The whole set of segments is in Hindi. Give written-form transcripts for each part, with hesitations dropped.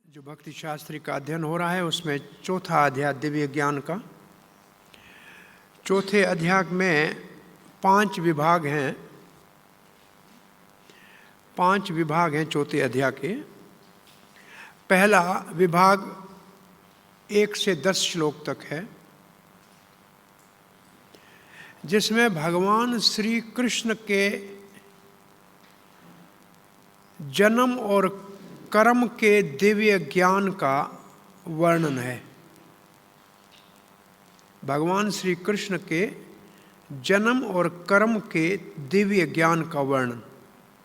जो भक्ति शास्त्री का अध्ययन हो रहा है उसमें चौथा अध्याय दिव्य ज्ञान का। चौथे अध्याय में 5 विभाग हैं। 5 विभाग हैं चौथे अध्याय के। पहला विभाग 1 से 10 श्लोक तक है, जिसमें भगवान श्री कृष्ण के जन्म और कर्म के दिव्य ज्ञान का वर्णन है। भगवान श्री कृष्ण के जन्म और कर्म के दिव्य ज्ञान का वर्णन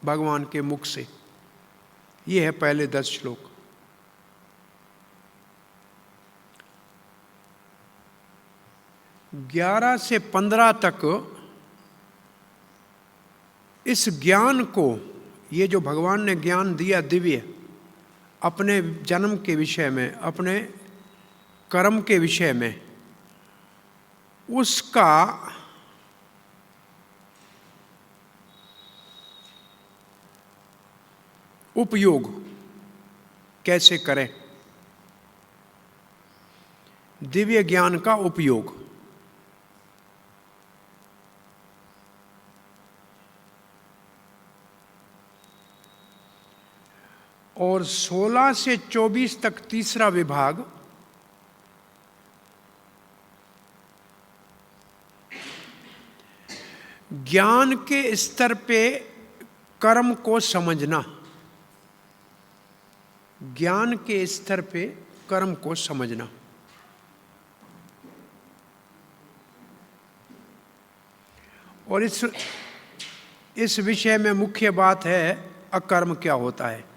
भगवान के मुख से। ये है पहले 10 श्लोक। ग्यारह से 15 तक इस ज्ञान को, ये जो भगवान ने ज्ञान दिया दिव्य, अपने जन्म के विषय में, अपने कर्म के विषय में, उसका उपयोग कैसे करें, दिव्य ज्ञान का उपयोग। और 16 से 24 तक तीसरा विभाग ज्ञान के स्तर पे कर्म को समझना, ज्ञान के स्तर पे कर्म को समझना। और इस विषय में मुख्य बात है अकर्म क्या होता है।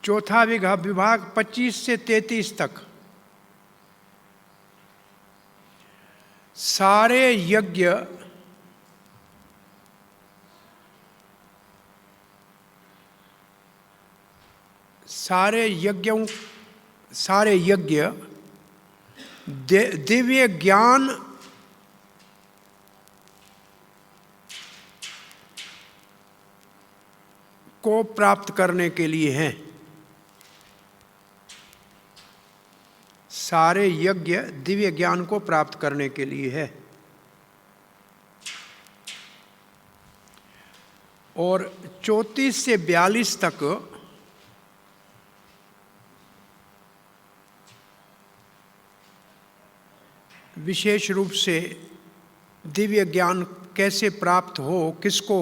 चौथा विभाग 25 से 33 तक सारे यज्ञ दिव्य ज्ञान को प्राप्त करने के लिए हैं। सारे यज्ञ दिव्य ज्ञान को प्राप्त करने के लिए है। और 34 से 42 तक विशेष रूप से दिव्य ज्ञान कैसे प्राप्त हो, किसको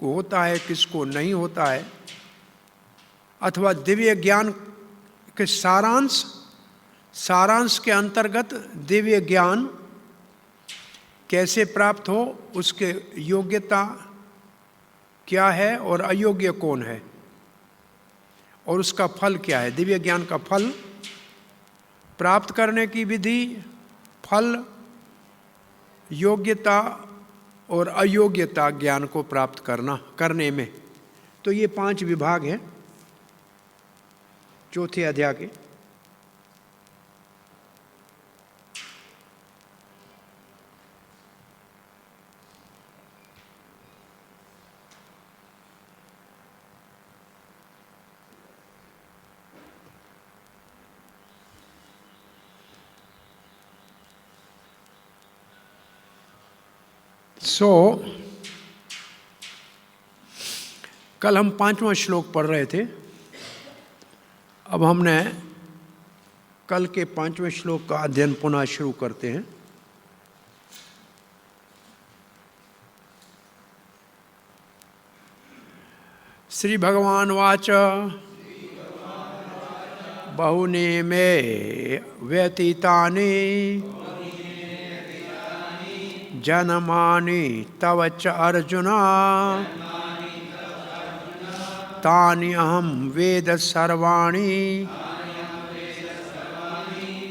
होता है, किसको नहीं होता है, अथवा दिव्य ज्ञान के सारांश के अंतर्गत दिव्य ज्ञान कैसे प्राप्त हो, उसके योग्यता क्या है और अयोग्य कौन है, और उसका फल क्या है। दिव्य ज्ञान का फल, प्राप्त करने की विधि, फल, योग्यता और अयोग्यता ज्ञान को प्राप्त करने में। तो ये 5 विभाग हैं चौथे अध्याय के। कल हम 5वां श्लोक पढ़ रहे थे। अब हमने कल के 5वें श्लोक का अध्ययन पुनः शुरू करते हैं। श्री भगवान वाच बहुनि मे व्यतीतानि जन्मानि तव च अर्जुन तानि अहं वेद सर्वाणि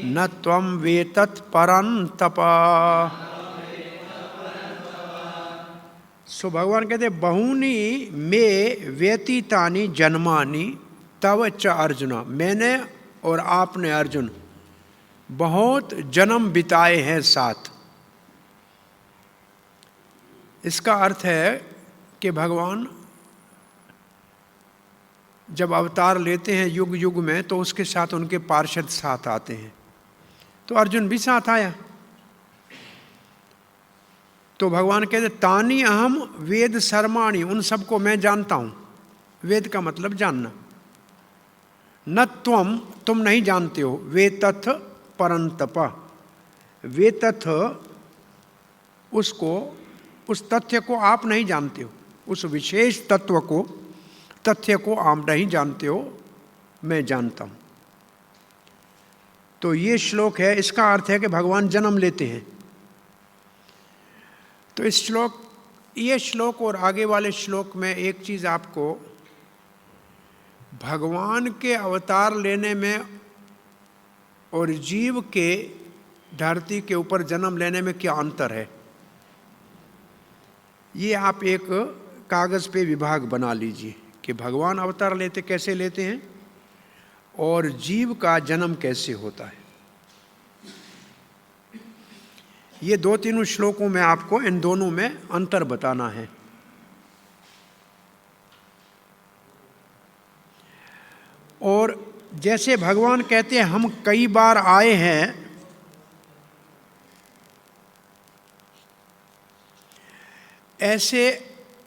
न त्वं वेत्तत् परन्तप। सो भगवान कहते बहूनि मे व्यतीतानि जन्मानि तव च अर्जुन, मैंने और आपने अर्जुन बहुत जन्म बिताए हैं साथ। इसका अर्थ है कि भगवान जब अवतार लेते हैं युग युग में तो उसके साथ उनके पार्षद साथ आते हैं, तो अर्जुन भी साथ आया। तो भगवान कहते तानि अहम वेद सर्वाणि, उन सबको मैं जानता हूं। वेद का मतलब जानना। न त्वम, तुम नहीं जानते हो। वेतथ परंतप, वेतथ उसको, उस तथ्य को आप नहीं जानते हो, उस विशेष तत्व को, तथ्य को आप नहीं जानते हो, मैं जानता हूं। तो ये श्लोक है, इसका अर्थ है कि भगवान जन्म लेते हैं। तो इस श्लोक, ये श्लोक और आगे वाले श्लोक में एक चीज आपको, भगवान के अवतार लेने में और जीव के धरती के ऊपर जन्म लेने में क्या अंतर है, ये आप एक कागज पे विभाग बना लीजिए कि भगवान अवतार लेते कैसे लेते हैं और जीव का जन्म कैसे होता है। ये दो तीनों श्लोकों में आपको इन दोनों में अंतर बताना है। और जैसे भगवान कहते हैं हम कई बार आए हैं, ऐसे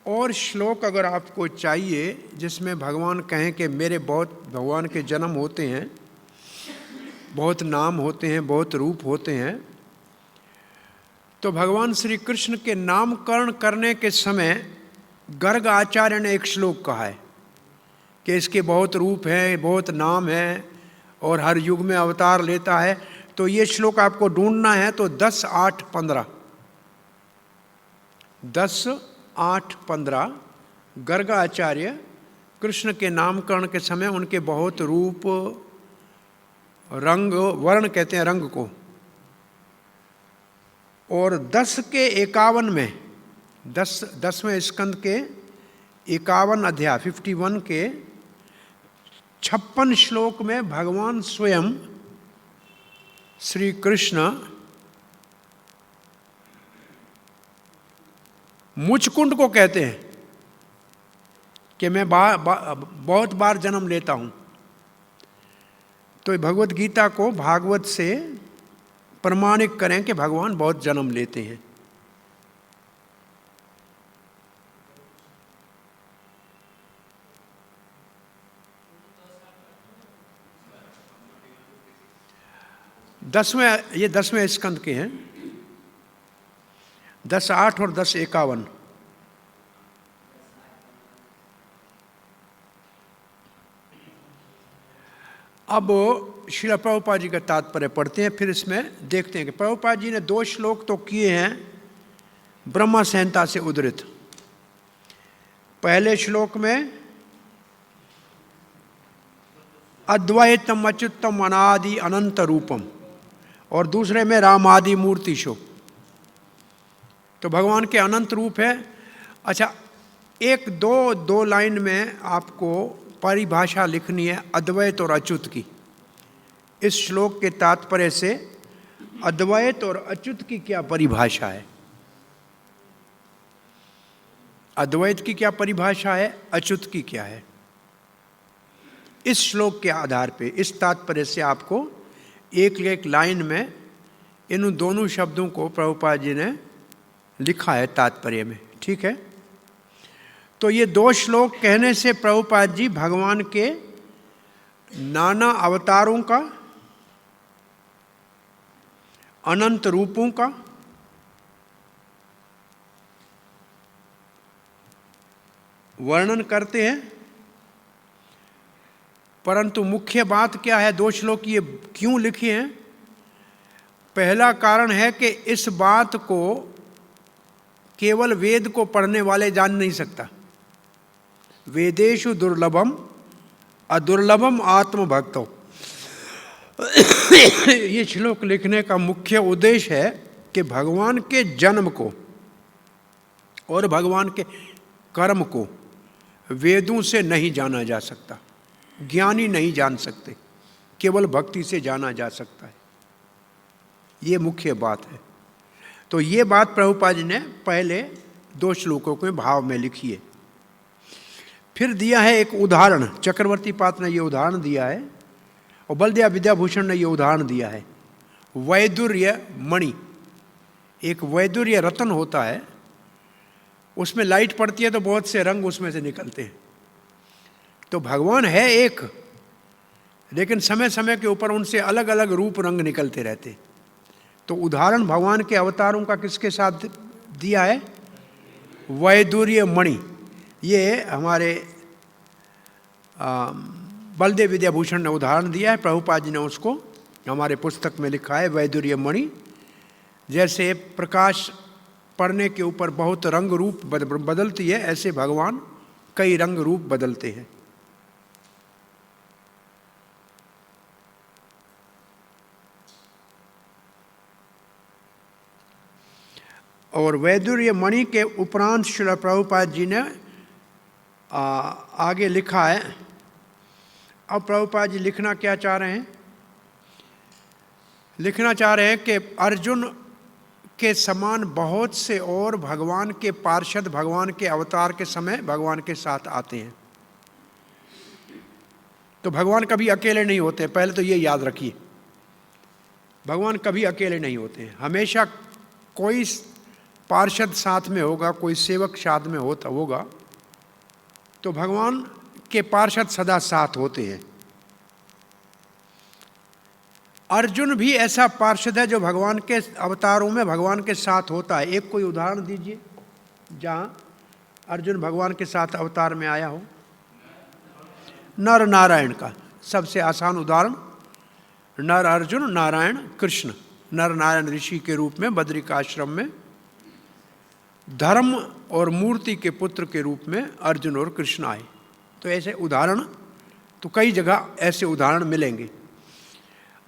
और श्लोक अगर आपको चाहिए जिसमें भगवान कहें कि मेरे बहुत, भगवान के जन्म होते हैं, बहुत नाम होते हैं, बहुत रूप होते हैं, तो भगवान श्री कृष्ण के नामकरण करने के समय गर्ग आचार्य ने एक श्लोक कहा है कि इसके बहुत रूप हैं, बहुत नाम हैं और हर युग में अवतार लेता है। तो ये श्लोक आपको ढूंढना है तो 10-8-15 10-8-15 गर्ग आचार्य कृष्ण के नामकरण के समय उनके बहुत रूप, रंग, वर्ण कहते हैं रंग को, और 10 के 51 में, 10वें स्कंद के 51 अध्याय 51 के 56 श्लोक में भगवान स्वयं श्री कृष्ण मुचकुंड को कहते हैं कि मैं बहुत बार जन्म लेता हूं। तो भगवत गीता को भागवत से प्रमाणित करें कि भगवान बहुत जन्म लेते हैं। ये 10वें स्कंद के हैं, 10-8 और 10-51। अब श्रील प्रभुपाद जी का तात्पर्य पढ़ते हैं, फिर इसमें देखते हैं कि प्रभुपाद जी ने 2 श्लोक तो किए हैं ब्रह्मा संहिता से उद्धृत। पहले श्लोक में अद्वैतम अच्युतम अनादि अनंत रूपम, और दूसरे में रामादि मूर्तिशो। तो भगवान के अनंत रूप है। अच्छा, एक दो लाइन में आपको परिभाषा लिखनी है अद्वैत और अच्युत की। इस श्लोक के तात्पर्य से अद्वैत और अच्युत की क्या परिभाषा है, अद्वैत की क्या परिभाषा है, अच्युत की क्या है, इस श्लोक के आधार पे, इस तात्पर्य से आपको एक एक लाइन में इन दोनों शब्दों को प्रभुपाद जी ने लिखा है तात्पर्य में। ठीक है, तो ये 2 श्लोक कहने से प्रभुपाद जी भगवान के नाना अवतारों का, अनंत रूपों का, वर्णन करते हैं। परंतु मुख्य बात क्या है, 2 श्लोक ये क्यों लिखे हैं? पहला कारण है कि इस बात को केवल वेद को पढ़ने वाले जान नहीं सकता। वेदेषु दुर्लभम अदुर्लभम आत्मभक्तो। ये श्लोक लिखने का मुख्य उद्देश्य है कि भगवान के जन्म को और भगवान के कर्म को वेदों से नहीं जाना जा सकता, ज्ञानी नहीं जान सकते, केवल भक्ति से जाना जा सकता है। ये मुख्य बात है। तो ये बात प्रभुपाद जी ने पहले 2 श्लोकों के भाव में लिखी है। फिर दिया है एक उदाहरण, चक्रवर्ती पाद ने ये उदाहरण दिया है और बलदेव विद्याभूषण ने ये उदाहरण दिया है। वैदुर्य मणि, एक वैदुर्य रत्न होता है, उसमें लाइट पड़ती है तो बहुत से रंग उसमें से निकलते हैं। तो भगवान है एक, लेकिन समय समय के ऊपर उनसे अलग अलग रूप रंग निकलते रहते। तो उदाहरण भगवान के अवतारों का किसके साथ दिया है? वैदुर्य मणि। ये हमारे बलदेव विद्याभूषण ने उदाहरण दिया है, प्रभुपाद जी ने उसको हमारे पुस्तक में लिखा है। वैदुर्य मणि जैसे प्रकाश पड़ने के ऊपर बहुत रंग रूप बदलती है, ऐसे भगवान कई रंग रूप बदलते हैं। और वैदुर्य मणि के उपरांत श्रील प्रभुपाद जी ने आगे लिखा है। अब प्रभुपाद जी लिखना क्या चाह रहे हैं? लिखना चाह रहे हैं कि अर्जुन के समान बहुत से और भगवान के पार्षद भगवान के अवतार के समय भगवान के साथ आते हैं। तो भगवान कभी अकेले नहीं होते, पहले तो ये याद रखिए, भगवान कभी अकेले नहीं होते हैं। हमेशा कोई पार्षद साथ में होगा, कोई सेवक साथ में होगा। तो भगवान के पार्षद सदा साथ होते हैं। अर्जुन भी ऐसा पार्षद है जो भगवान के अवतारों में भगवान के साथ होता है। एक कोई उदाहरण दीजिए जहां अर्जुन भगवान के साथ अवतार में आया हो। नर नारायण का सबसे आसान उदाहरण, नर अर्जुन, नारायण कृष्ण। नर नारायण ऋषि के रूप में बद्रिकाश्रम में, धर्म और मूर्ति के पुत्र के रूप में अर्जुन और कृष्ण आए। तो ऐसे उदाहरण तो कई जगह ऐसे उदाहरण मिलेंगे।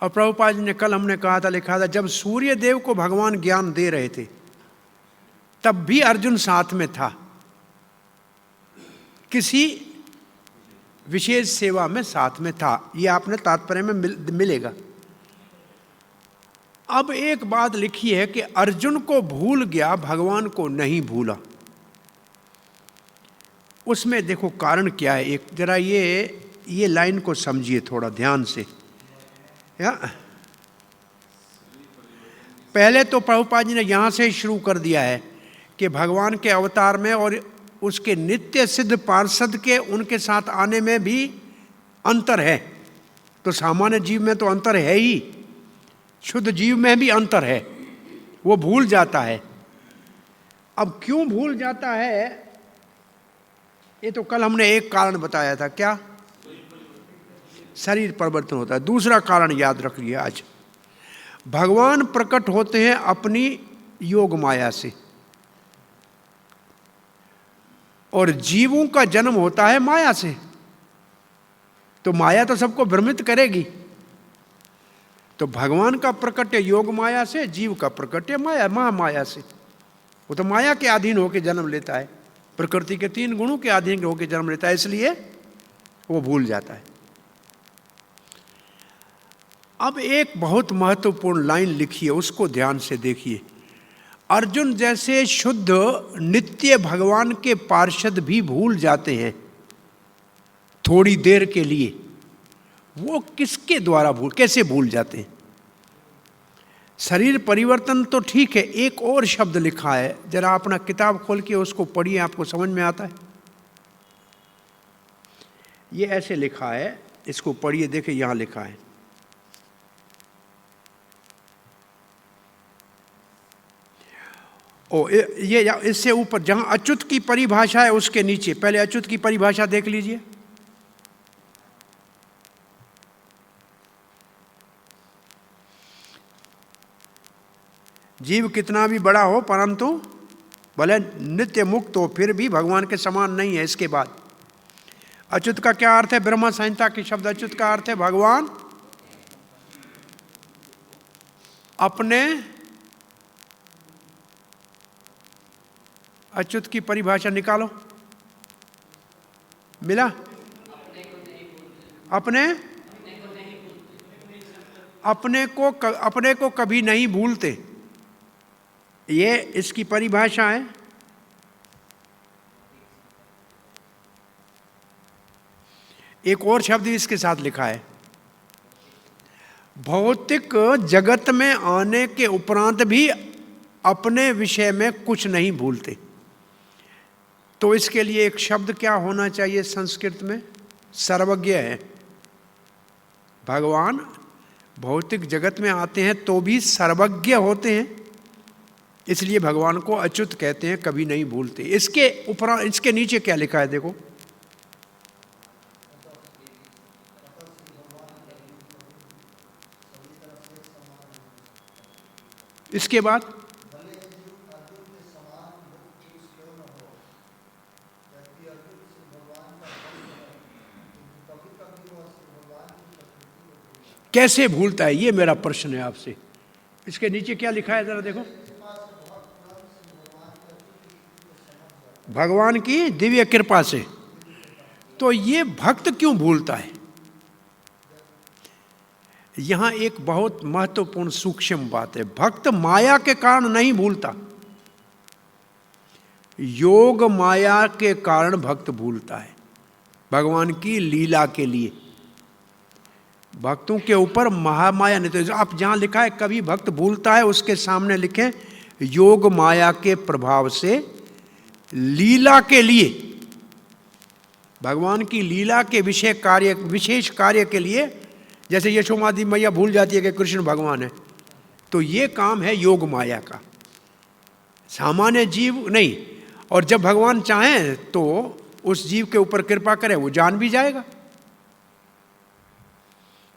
और प्रभुपाद जी ने कल हमने कहा था, लिखा था, जब सूर्य देव को भगवान ज्ञान दे रहे थे तब भी अर्जुन साथ में था, किसी विशेष सेवा में साथ में था। ये आपने तात्पर्य में मिलेगा। अब एक बात लिखी है कि अर्जुन को भूल गया, भगवान को नहीं भूला। उसमें देखो कारण क्या है। एक जरा ये लाइन को समझिए थोड़ा ध्यान से। पहले तो प्रभुपाद जी ने यहाँ से ही शुरू कर दिया है कि भगवान के अवतार में और उसके नित्य सिद्ध पार्षद के उनके साथ आने में भी अंतर है। तो सामान्य जीव में तो अंतर है ही, शुद्ध जीव में भी अंतर है, वो भूल जाता है। अब क्यों भूल जाता है, ये तो कल हमने एक कारण बताया था, क्या? शरीर परिवर्तन होता है। दूसरा कारण याद रखिए आज, भगवान प्रकट होते हैं अपनी योग माया से और जीवों का जन्म होता है माया से। तो माया तो सबको भ्रमित करेगी। तो भगवान का प्रकट योग माया से, जीव का प्रकट माया महामाया से। वो तो माया के अधीन होकर जन्म लेता है, प्रकृति के 3 गुणों के अधीन होकर जन्म लेता है, इसलिए वो भूल जाता है। अब एक बहुत महत्वपूर्ण लाइन लिखी है, उसको ध्यान से देखिए। अर्जुन जैसे शुद्ध नित्य भगवान के पार्षद भी भूल जाते हैं थोड़ी देर के लिए। वो किसके द्वारा कैसे भूल जाते हैं? शरीर परिवर्तन तो ठीक है, एक और शब्द लिखा है, जरा अपना किताब खोल के उसको पढ़िए, आपको समझ में आता है। ये ऐसे लिखा है, इसको पढ़िए, देखिए यहां लिखा है, ये इससे ऊपर जहां अच्युत की परिभाषा है उसके नीचे पहले अच्युत की परिभाषा देख लीजिए। जीव कितना भी बड़ा हो परंतु भले नित्य मुक्त हो फिर भी भगवान के समान नहीं है। इसके बाद अच्युत का क्या अर्थ है? ब्रह्म संहिता के शब्द अच्युत का अर्थ है भगवान अपने, अच्युत की परिभाषा निकालो, मिला? अपने को कभी नहीं भूलते, ये इसकी परिभाषा है। एक और शब्द इसके साथ लिखा है, भौतिक जगत में आने के उपरांत भी अपने विषय में कुछ नहीं भूलते। तो इसके लिए एक शब्द क्या होना चाहिए संस्कृत में? सर्वज्ञ है। भगवान भौतिक जगत में आते हैं तो भी सर्वज्ञ होते हैं, इसलिए भगवान को अच्युत कहते हैं, कभी नहीं भूलते। इसके ऊपर, इसके नीचे क्या लिखा है देखो, इसके बाद कैसे भूलता है, ये मेरा प्रश्न है आपसे। इसके नीचे क्या लिखा है जरा देखो, भगवान की दिव्य कृपा से। तो ये भक्त क्यों भूलता है? यहां एक बहुत महत्वपूर्ण सूक्ष्म बात है। भक्त माया के कारण नहीं भूलता, योग माया के कारण भक्त भूलता है, भगवान की लीला के लिए। भक्तों के ऊपर महामाया नहीं। तो आप जहां लिखा है कभी भक्त भूलता है, उसके सामने लिखें योग माया के प्रभाव से लीला के लिए, भगवान की लीला के विशेष कार्य के लिए। जैसे यशोमती मैया भूल जाती है कि कृष्ण भगवान है, तो ये काम है योग माया का, सामान्य जीव नहीं। और जब भगवान चाहें तो उस जीव के ऊपर कृपा करें, वो जान भी जाएगा।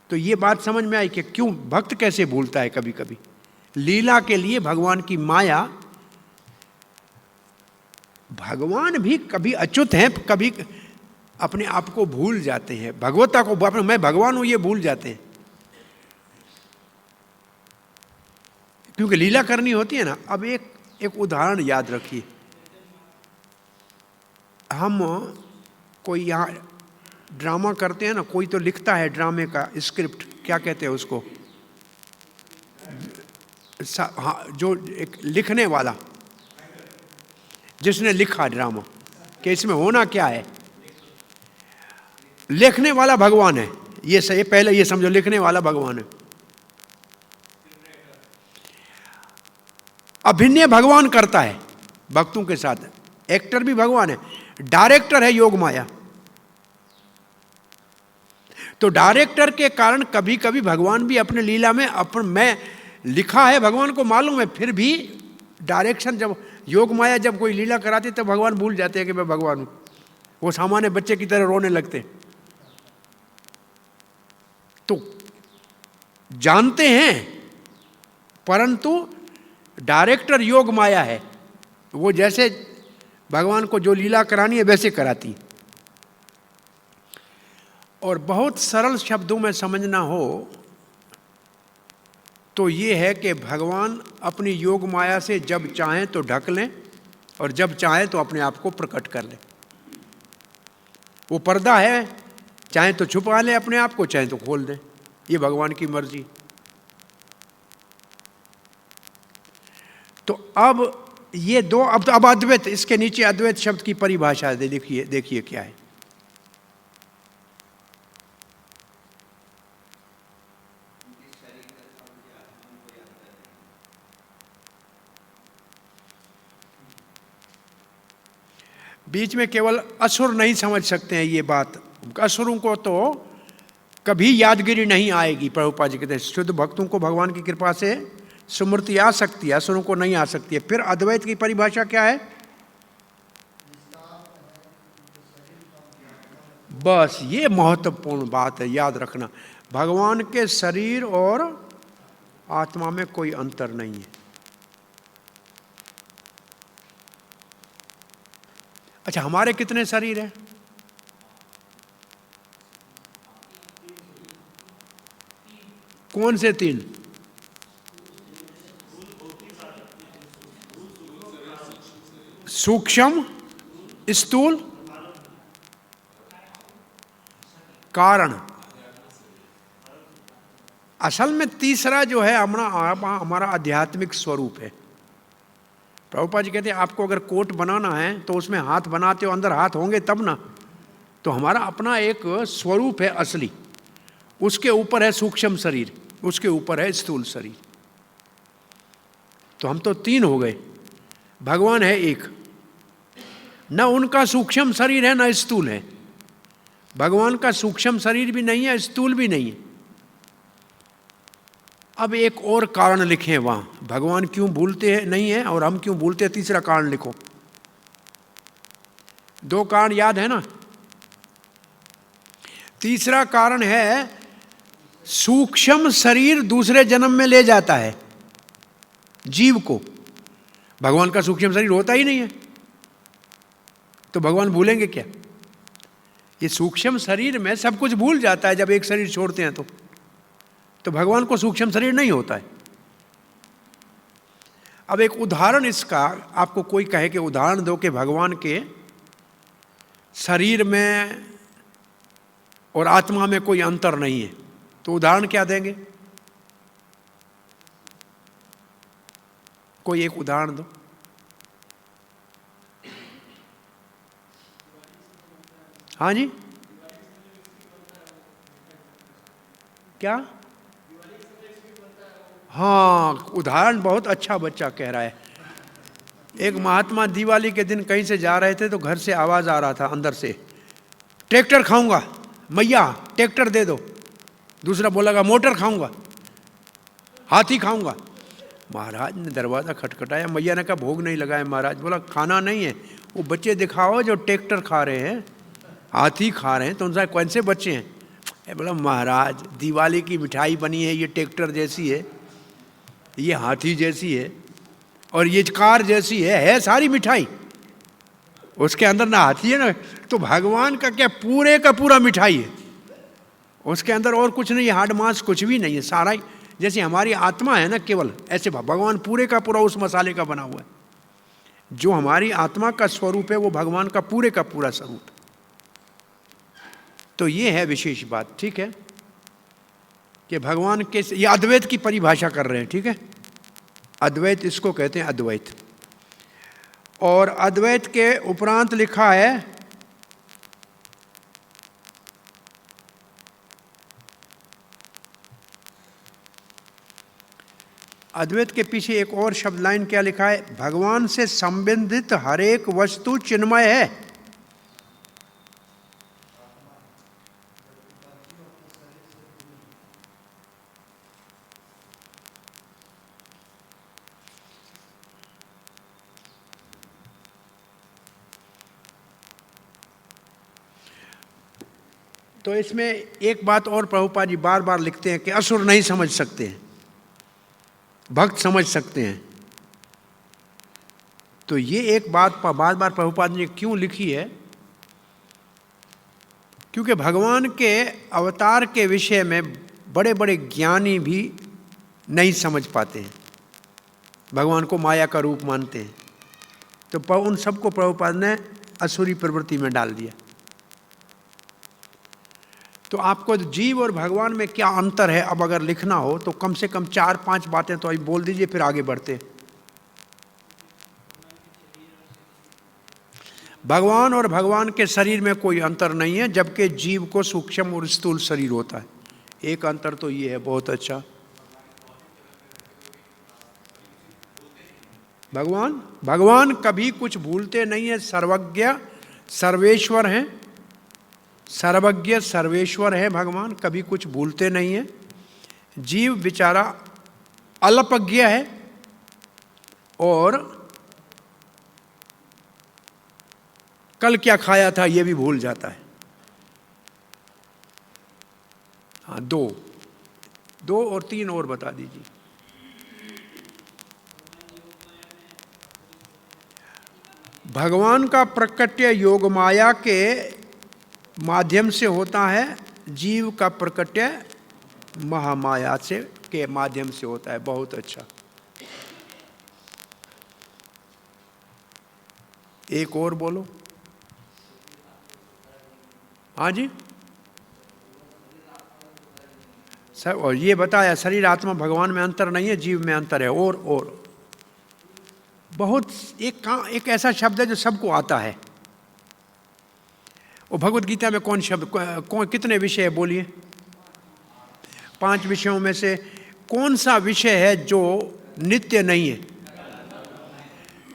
तो ये बात समझ में आई कि क्यों भक्त कैसे भूलता है कभी कभी। लीला के लिए भगवान की माया, भगवान भी कभी अच्युत हैं, कभी अपने आप को भूल जाते हैं, भगवता को, मैं भगवान हूं ये भूल जाते हैं, क्योंकि लीला करनी होती है ना। अब एक उदाहरण याद रखिए, हम कोई यहाँ ड्रामा करते हैं ना, कोई तो लिखता है ड्रामे का स्क्रिप्ट, क्या कहते हैं उसको, हाँ, जो एक लिखने वाला, जिसने लिखा ड्रामा कि इसमें होना क्या है, लिखने वाला भगवान है। ये सही, पहले ये समझो, लिखने वाला भगवान है। अभिनय भगवान करता है भक्तों के साथ, एक्टर भी भगवान है, डायरेक्टर है योग माया। तो डायरेक्टर के कारण कभी कभी भगवान भी अपने लीला में मैं लिखा है, भगवान को मालूम है, फिर भी डायरेक्शन, जब योग माया जब कोई लीला कराती तो भगवान भूल जाते हैं कि मैं भगवान हूं। वो सामान्य बच्चे की तरह रोने लगते। तो जानते हैं, परंतु डायरेक्टर योग माया है, वो जैसे भगवान को जो लीला करानी है वैसे कराती। और बहुत सरल शब्दों में समझना हो तो ये है कि भगवान अपनी योग माया से जब चाहें तो ढक लें और जब चाहें तो अपने आप को प्रकट कर लें। वो पर्दा है, चाहे तो छुपा लें अपने आप को, चाहे तो खोल दें, ये भगवान की मर्जी। तो अब ये दो, अब अद्वैत, इसके नीचे अद्वैत शब्द की परिभाषा है, देखिए क्या है। बीच में केवल असुर नहीं समझ सकते हैं ये बात, असुरों को तो कभी यादगिरी नहीं आएगी। प्रभुपाद जी कहते हैं शुद्ध भक्तों को भगवान की कृपा से स्मृति आ सकती है, असुरों को नहीं आ सकती है। फिर अद्वैत की परिभाषा क्या है? बस ये महत्वपूर्ण बात है, याद रखना, भगवान के शरीर और आत्मा में कोई अंतर नहीं है। अच्छा, हमारे कितने शरीर हैं? कौन से 3? सूक्ष्म, स्थूल, कारण। असल में तीसरा जो है हमारा आध्यात्मिक स्वरूप है। प्रभुपाद जी कहते हैं आपको अगर कोट बनाना है तो उसमें हाथ बनाते हो, अंदर हाथ होंगे तब ना। तो हमारा अपना एक स्वरूप है असली, उसके ऊपर है सूक्ष्म शरीर, उसके ऊपर है स्थूल शरीर। तो हम तो 3 हो गए, भगवान है एक। न उनका सूक्ष्म शरीर है न स्थूल है। भगवान का सूक्ष्म शरीर भी नहीं है, स्थूल भी नहीं है। अब एक और कारण लिखें वहां, भगवान क्यों भूलते हैं नहीं है और हम क्यों भूलते हैं, तीसरा कारण लिखो। 2 कारण याद है ना? तीसरा कारण है सूक्ष्म शरीर दूसरे जन्म में ले जाता है जीव को। भगवान का सूक्ष्म शरीर होता ही नहीं है, तो भगवान भूलेंगे क्या? ये सूक्ष्म शरीर में सब कुछ भूल जाता है जब एक शरीर छोड़ते हैं तो भगवान को सूक्ष्म शरीर नहीं होता है। अब एक उदाहरण इसका, आपको कोई कहे कि उदाहरण दो कि भगवान के शरीर में और आत्मा में कोई अंतर नहीं है, तो उदाहरण क्या देंगे? कोई एक उदाहरण दो। हाँ जी, क्या? हाँ, उदाहरण बहुत अच्छा बच्चा कह रहा है। एक महात्मा दिवाली के दिन कहीं से जा रहे थे तो घर से आवाज आ रहा था अंदर से, ट्रैक्टर खाऊंगा, मैया ट्रैक्टर दे दो। दूसरा बोलेगा मोटर खाऊंगा, हाथी खाऊंगा। महाराज ने दरवाजा खटखटाया, मैया ने कहा भोग नहीं लगाए महाराज। बोला खाना नहीं है, वो बच्चे दिखाओ जो ट्रैक्टर खा रहे हैं, हाथी खा रहे हैं, तो उनसे कौन से बच्चे हैं? बोला महाराज दिवाली की मिठाई बनी है, ये ट्रैक्टर जैसी है, ये हाथी जैसी है और ये कार जैसी है सारी मिठाई, उसके अंदर ना हाथी है ना। तो भगवान का क्या पूरे का पूरा मिठाई है, उसके अंदर और कुछ नहीं है, हाड मांस कुछ भी नहीं है, सारा ही। जैसे हमारी आत्मा है ना केवल, ऐसे भगवान पूरे का पूरा उस मसाले का बना हुआ है। जो हमारी आत्मा का स्वरूप है वो भगवान का पूरा स्वरूप है। तो ये है विशेष बात, ठीक है, कि भगवान के, ये अद्वैत की परिभाषा कर रहे हैं, ठीक है। अद्वैत इसको कहते हैं, अद्वैत। और अद्वैत के उपरांत लिखा है अद्वैत के पीछे एक और शब्द लाइन क्या लिखा है? भगवान से संबंधित हर एक वस्तु चिन्मय है। तो इसमें एक बात और प्रभुपाद जी बार बार लिखते हैं कि असुर नहीं समझ सकते हैं, भक्त समझ सकते हैं। तो ये एक बात बार बार प्रभुपाद ने क्यों लिखी है? क्योंकि भगवान के अवतार के विषय में बड़े बड़े ज्ञानी भी नहीं समझ पाते हैं, भगवान को माया का रूप मानते हैं। तो उन सबको प्रभुपाद ने असुरी प्रवृत्ति में डाल दिया। तो आपको जीव और भगवान में क्या अंतर है अब अगर लिखना हो तो कम से कम 4-5 बातें तो अभी बोल दीजिए, फिर आगे बढ़ते। भगवान और भगवान के शरीर में कोई अंतर नहीं है, जबकि जीव को सूक्ष्म और स्थूल शरीर होता है। एक अंतर तो ये है, बहुत अच्छा। भगवान कभी कुछ भूलते नहीं है, सर्वज्ञ सर्वेश्वर हैं, सर्वज्ञ सर्वेश्वर है भगवान, कभी कुछ भूलते नहीं है। जीव बेचारा अल्पज्ञ है और कल क्या खाया था ये भी भूल जाता है। हाँ, 2 और 3 और बता दीजिए। भगवान का प्रकट्य योग माया के माध्यम से होता है, जीव का प्रकट्य महामाया से के माध्यम से होता है। बहुत अच्छा। एक और बोलो। हाँ जी सर, और ये बताया शरीर आत्मा भगवान में अंतर नहीं है, जीव में अंतर है। और बहुत एक ऐसा शब्द है जो सबको आता है। और भगवत गीता में कौन शब्द कितने विषय है बोलिए? 5 विषयों में से कौन सा विषय है जो नित्य नहीं है?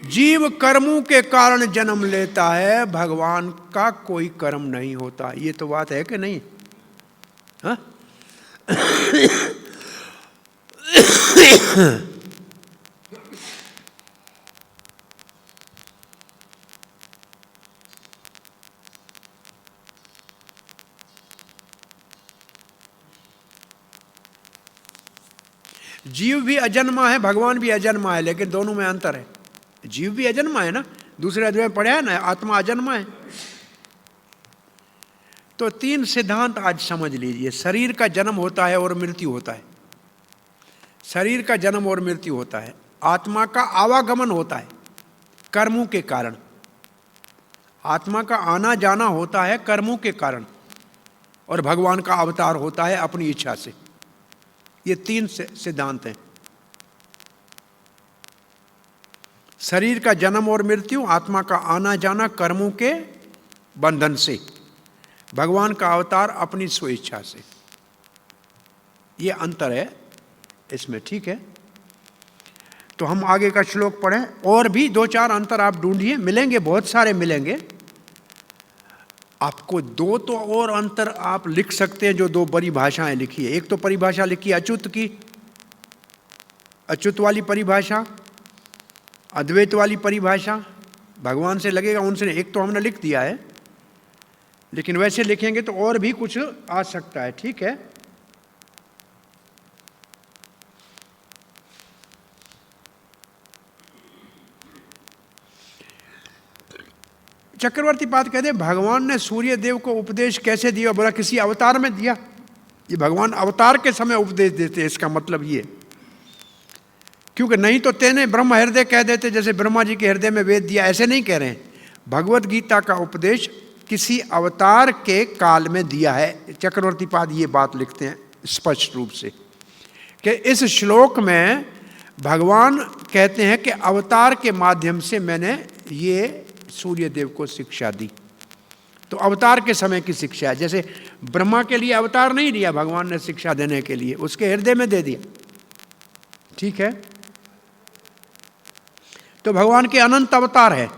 जीव कर्मों के कारण जन्म लेता है, भगवान का कोई कर्म नहीं होता। ये तो बात है कि नहीं? हाँ? जीव भी अजन्मा है, भगवान भी अजन्मा है, लेकिन दोनों में अंतर है। जीव भी अजन्मा है ना, दूसरे अध्याय में पढ़ा है ना, आत्मा अजन्मा है। तो 3 सिद्धांत आज समझ लीजिए। शरीर का जन्म होता है और मृत्यु होता है। शरीर का जन्म और मृत्यु होता है। आत्मा का आवागमन होता है कर्मों के कारण। आत्मा का आना जाना होता है कर्मों के कारण, और भगवान का अवतार होता है अपनी इच्छा से। ये 3 सिद्धांत हैं। शरीर का जन्म और मृत्यु, आत्मा का आना जाना कर्मों के बंधन से, भगवान का अवतार अपनी स्वेच्छा से। ये अंतर है इसमें, ठीक है? तो हम आगे का श्लोक पढ़ें। और भी 2-4 अंतर आप ढूंढिए, मिलेंगे, बहुत सारे मिलेंगे आपको। 2 तो और अंतर आप लिख सकते हैं जो 2 बड़ी भाषाएं लिखी है। एक तो परिभाषा लिखी है अच्युत की, अच्युत वाली परिभाषा, अद्वैत वाली परिभाषा। भगवान से लगेगा उनसे, एक तो हमने लिख दिया है, लेकिन वैसे लिखेंगे तो और भी कुछ आ सकता है, ठीक है? चक्रवर्ती पाद कहते हैं भगवान ने सूर्य देव को उपदेश कैसे दिया? बोला किसी अवतार में दिया। ये भगवान अवतार के समय उपदेश देते हैं, इसका मतलब ये, क्योंकि नहीं तो तेने ब्रह्म हृदय कह देते, जैसे ब्रह्मा जी के हृदय में वेद दिया, ऐसे नहीं कह रहे हैं। भगवत गीता का उपदेश किसी अवतार के काल में दिया है। चक्रवर्ती पाद ये बात लिखते हैं स्पष्ट रूप से कि इस श्लोक में भगवान कहते हैं कि अवतार के माध्यम से मैंने ये सूर्य देव को शिक्षा दी। तो अवतार के समय की शिक्षा है। जैसे ब्रह्मा के लिए अवतार नहीं दिया भगवान ने शिक्षा देने के लिए, उसके हृदय में दे दिया, ठीक है? तो भगवान के अनंत अवतार है।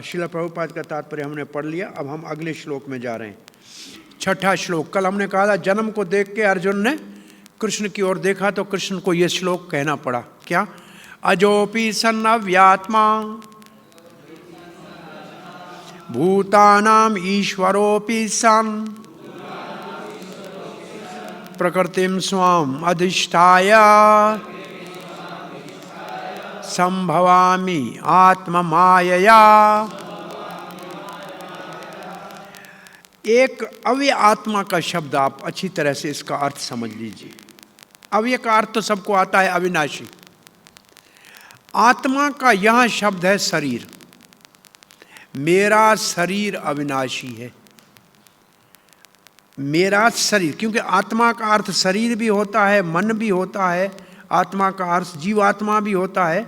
श्रील प्रभुपाद का तात्पर्य हमने पढ़ लिया। अब हम अगले श्लोक में जा रहे हैं। 6ठा श्लोक। कल हमने कहा था जन्म को देख के अर्जुन ने कृष्ण की ओर देखा तो कृष्ण को यह श्लोक कहना पड़ा। क्या? अजोपि सन् अव्यात्मा भूतानाम ईश्वरोपि सन् प्रकृतिम स्वाम अधिष्ठाय संभवामि आत्म मायया। एक अव्यय आत्मा का शब्द आप अच्छी तरह से इसका अर्थ समझ लीजिए। अव्यय का अर्थ तो सबको आता है, अविनाशी। आत्मा का यह शब्द है शरीर। मेरा शरीर अविनाशी है। मेरा शरीर, क्योंकि आत्मा का अर्थ शरीर भी होता है, मन भी होता है, आत्मा का अर्थ जीवात्मा भी होता है।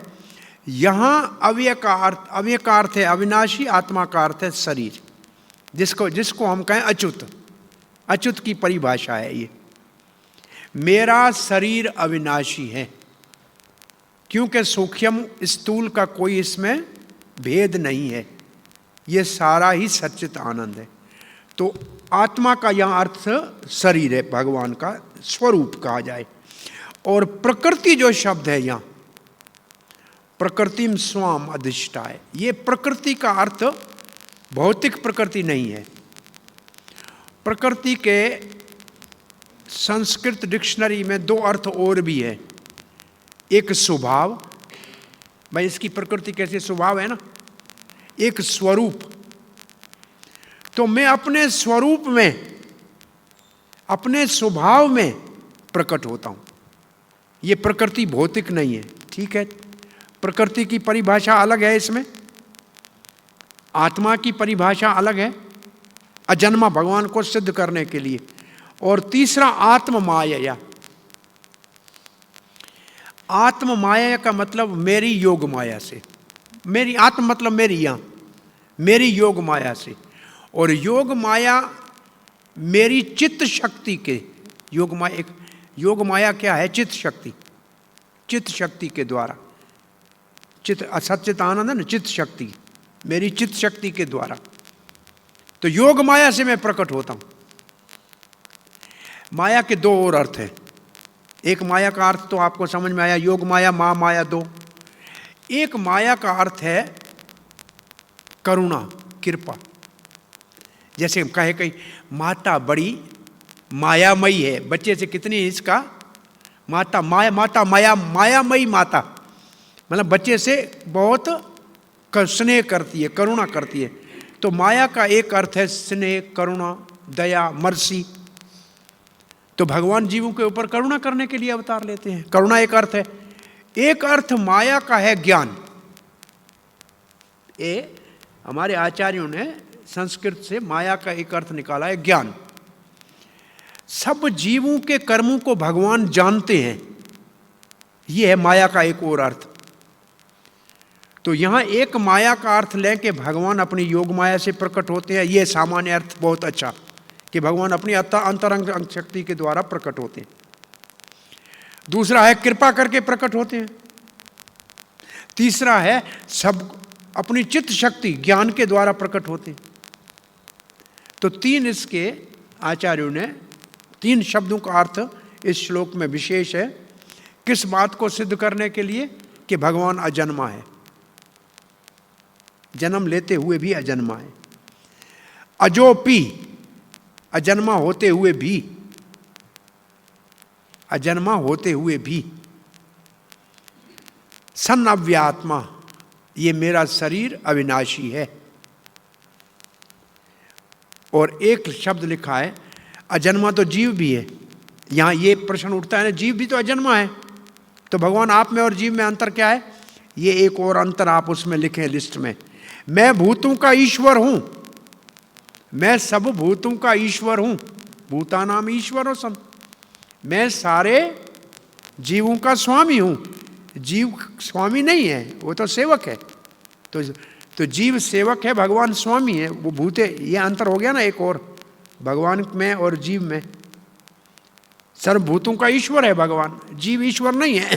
यहां अव्यय का अर्थ है अविनाशी, आत्मा का अर्थ है शरीर, जिसको हम कहें अच्युत। अच्युत की परिभाषा है ये। मेरा शरीर अविनाशी है, क्योंकि सूक्ष्म स्थूल का कोई इसमें भेद नहीं है, ये सारा ही सच्चित आनंद है। तो आत्मा का यह अर्थ शरीर है, भगवान का स्वरूप कहा जाए। और प्रकृति जो शब्द है यहाँ, प्रकृतिम स्वाम अधिष्ठाय, ये प्रकृति का अर्थ भौतिक प्रकृति नहीं है। प्रकृति के संस्कृत डिक्शनरी में दो अर्थ और भी है। एक स्वभाव, भाई इसकी प्रकृति कैसे स्वभाव है ना, एक स्वरूप। तो मैं अपने स्वरूप में, अपने स्वभाव में प्रकट होता हूं। ये प्रकृति भौतिक नहीं है, ठीक है। प्रकृति की परिभाषा अलग है, इसमें आत्मा की परिभाषा अलग है, अजन्मा भगवान को सिद्ध करने के लिए। और तीसरा आत्म माया। आत्म माया का मतलब मेरी योग माया से, मेरी आत्म मतलब मेरी, यहां मेरी योग माया से। और योग माया मेरी चित्त शक्ति के, योग माया क्या है? चित्त शक्ति, चित्त शक्ति के द्वारा, चित्त असचित आनंद है ना, चित्त शक्ति, मेरी चित्त शक्ति के द्वारा। तो योग माया से मैं प्रकट होता हूं। माया के दो और अर्थ हैं। एक माया का अर्थ तो आपको समझ में आया, योग माया, माया दो। एक माया का अर्थ है करुणा, कृपा। जैसे कहे कहीं माता बड़ी मायामयी है, बच्चे से कितनी इसका माता मायामयी माता, मतलब बच्चे से बहुत स्नेह करती है, करुणा करती है। तो माया का एक अर्थ है स्नेह, करुणा, दया, मर्सी। तो भगवान जीवों के ऊपर करुणा करने के लिए अवतार लेते हैं, करुणा एक अर्थ है। एक अर्थ माया का है ज्ञान। ये हमारे आचार्यों ने संस्कृत से माया का एक अर्थ निकाला है ज्ञान। सब जीवों के कर्मों को भगवान जानते हैं, यह है माया का एक और अर्थ। तो यहां एक माया का अर्थ लें कि भगवान अपनी योग माया से प्रकट होते हैं, यह सामान्य अर्थ बहुत अच्छा, कि भगवान अपनी अंतरंग शक्ति के द्वारा प्रकट होते हैं। दूसरा है कृपा करके प्रकट होते हैं। तीसरा है सब अपनी चित्त शक्ति, ज्ञान के द्वारा प्रकट होते हैं। तो तीन इसके आचार्यों ने, तीन शब्दों का अर्थ इस श्लोक में विशेष है। किस बात को सिद्ध करने के लिए? कि भगवान अजन्मा है, जन्म लेते हुए भी अजन्मा है। अजोपी, अजन्मा होते हुए भी, अजन्मा होते हुए भी। सन अव्यात्मा, ये मेरा शरीर अविनाशी है। और एक शब्द लिखा है अजन्मा, तो जीव भी है। यहां ये प्रश्न उठता है ना, जीव भी तो अजन्मा है, तो भगवान आप में और जीव में अंतर क्या है? ये एक और अंतर आप उसमें लिखें लिस्ट में। मैं भूतों का ईश्वर हूं, मैं सब भूतों का ईश्वर हूं, भूतानाम ईश्वरो सम। मैं सारे जीवों का स्वामी हूं। जीव स्वामी नहीं है, वो तो सेवक है। तो जीव सेवक है, भगवान स्वामी है, वो भूते। ये अंतर हो गया ना एक और, भगवान में और जीव में। सर्वभूतों का ईश्वर है भगवान, जीव ईश्वर नहीं है।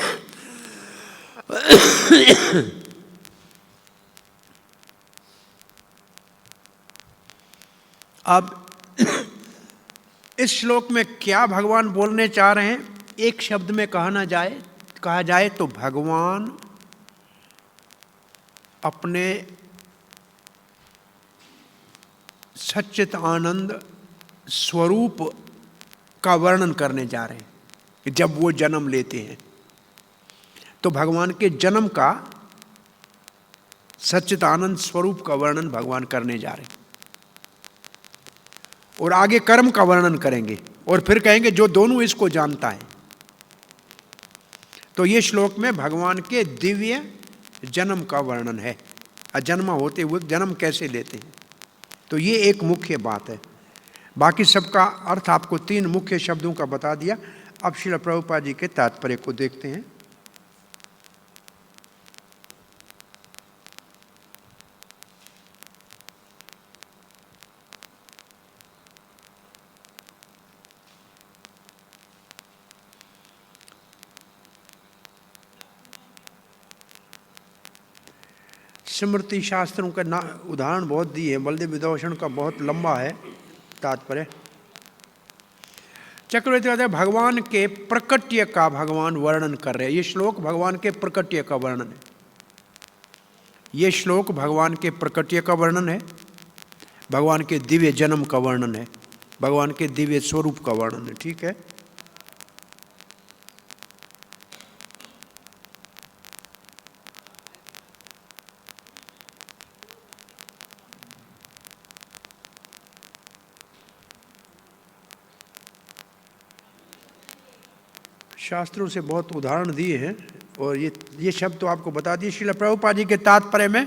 अब इस श्लोक में क्या भगवान बोलने चाह रहे हैं? एक शब्द में कहा जाए तो भगवान अपने सच्चित आनंद स्वरूप का वर्णन करने जा रहे हैं। जब वो जन्म लेते हैं तो भगवान के जन्म का, सच्चित आनंद स्वरूप का वर्णन भगवान करने जा रहे हैं। और आगे कर्म का वर्णन करेंगे और फिर कहेंगे जो दोनों इसको जानता है। तो ये श्लोक में भगवान के दिव्य जन्म का वर्णन है, अजन्मा होते हुए जन्म कैसे लेते हैं। तो ये एक मुख्य बात है। बाकी सबका अर्थ आपको तीन मुख्य शब्दों का बता दिया। अब श्रील प्रभुपाद जी के तात्पर्य को देखते हैं। स्मृति शास्त्रों का उदाहरण बहुत दिए हैं। बलदेव विदूषण का बहुत लंबा है तात्पर्य। चक्रवर्ती कहते हैं भगवान के प्रकट्य का भगवान वर्णन कर रहे हैं। ये श्लोक भगवान के प्रकट्य का वर्णन है। ये श्लोक भगवान के प्रकट्य का वर्णन है, भगवान के दिव्य जन्म का वर्णन है। भगवान के दिव्य स्वरूप का वर्णन है। ठीक है, शास्त्रों से बहुत उदाहरण दिए हैं और ये शब्द तो आपको बता दिए। श्रील प्रभुपाद जी के तात्पर्य में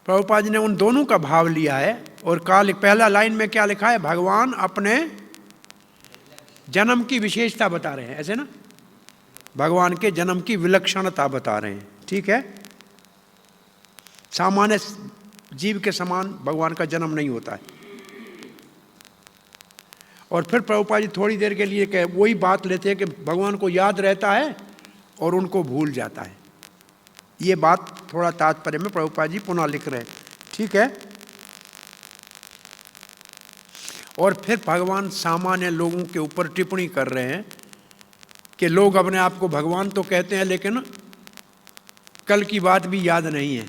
प्रभुपाद जी ने उन दोनों का भाव लिया है और पहला लाइन में क्या लिखा है, भगवान अपने जन्म की विशेषता बता रहे हैं, ऐसे ना, भगवान के जन्म की विलक्षणता बता रहे हैं। ठीक है, सामान्य जीव के समान भगवान का जन्म नहीं होता है। और फिर प्रभुपाद जी थोड़ी देर के लिए वही बात लेते हैं कि भगवान को याद रहता है और उनको भूल जाता है। ये बात थोड़ा तात्पर्य में प्रभुपाद जी पुनः लिख रहे हैं। ठीक है, और फिर भगवान सामान्य लोगों के ऊपर टिप्पणी कर रहे हैं कि लोग अपने आप को भगवान तो कहते हैं लेकिन कल की बात भी याद नहीं है।